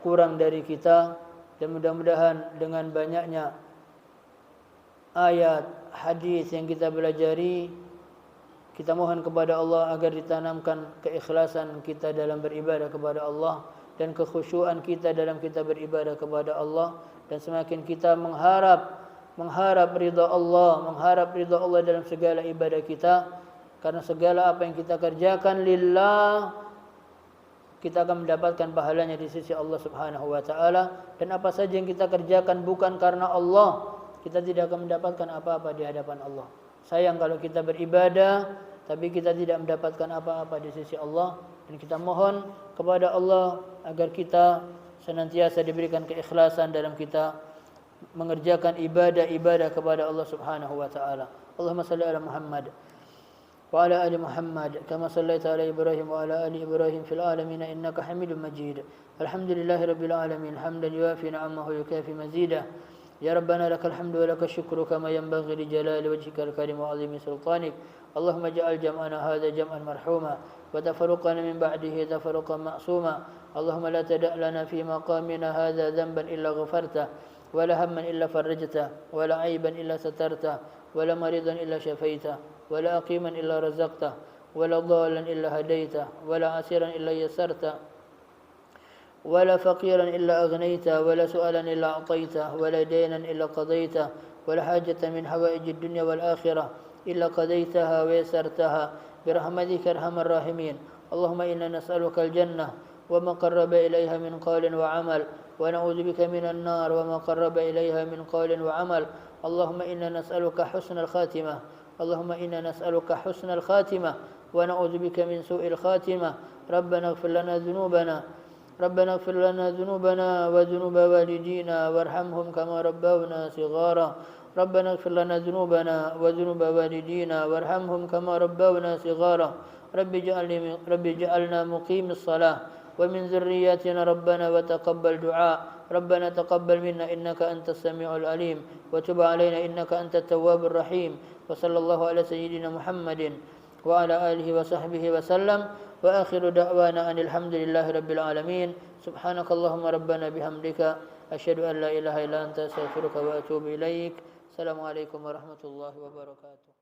kurang dari kita, dan mudah-mudahan dengan banyaknya ayat hadis yang kita pelajari, kita mohon kepada Allah agar ditanamkan keikhlasan kita dalam beribadah kepada Allah dan kekhusyuan kita dalam kita beribadah kepada Allah, dan semakin kita mengharap ridha Allah dalam segala ibadah kita, karena segala apa yang kita kerjakan lillah kita akan mendapatkan pahalanya di sisi Allah Subhanahu wa taala, dan apa saja yang kita kerjakan bukan karena Allah, kita tidak akan mendapatkan apa-apa di hadapan Allah. Sayang kalau kita beribadah tapi kita tidak mendapatkan apa-apa di sisi Allah, dan kita mohon kepada Allah agar kita senantiasa diberikan keikhlasan dalam kita mengerjakan ibadah-ibadah kepada Allah Subhanahu wa taala. Allahumma shalli ala Muhammad wa ala ali Muhammad kama shallaita ala Ibrahim wa ala ali Ibrahim fil alamin innaka Hamidum Majid. Alhamdulillahirabbil alamin hamdan yuwafi ni'amahu wa yukafi mazidah. Ya Rabbana lakal hamdu wa lakal syukru kama yanbaghi li jalali wajhikal karim wa 'azimi sultanik. Allahumma ja'al jam'ana hadha jam'an marhuma wa tafarruqana min ba'dihi tafarruqan ma'suma. Allahumma la tada' lana fi maqamina hadha dhanban illa ghafartah wa la hamman illa farajtah wa la 'aiban illa satartah wa la maridan illa shafaitah wa la aqiman illa razaqtah wa la dhalan illa hadaitah wa la 'asiran illa yassartah ولا فقيرا إلا أغنيته ولا سؤالا إلا أعطيته ولا دينا إلا قضيته ولا حاجة من حوائج الدنيا والآخرة إلا قضيتها ويسرتها برحمتك أرحم الراحمين. اللهم إنا نسألك الجنة وما قرب إليها من قول وعمل ونعوذ بك من النار وما قرب إليها من قول وعمل. اللهم إنا نسألك حسن الخاتمة اللهم إنا نسألك حسن الخاتمة ونعوذ بك من سوء الخاتمة. ربنا اغفر لنا ذنوبنا وذنوب والدينا وارحمهم كما ربونا صغارا. ربنا اغفر لنا ذنوبنا وذنوب والدينا وارحمهم كما ربونا صغارا. رب اجعلنا مقيم الصلاة ومن ذرياتنا ربنا وتقبل دعاء. ربنا تقبل منا إنك أنت السميع العليم وتب علينا إنك أنت التواب الرحيم. وصلى الله على سيدنا محمد وعلى آله وصحبه وسلم. وآخر دعوانا أن الحمد لله رب العالمين. سبحانك اللهم ربنا بحمدك أشهد أن لا إله إلا أنت أستغفرك وأتوب إليك. السلام عليكم ورحمة الله وبركاته.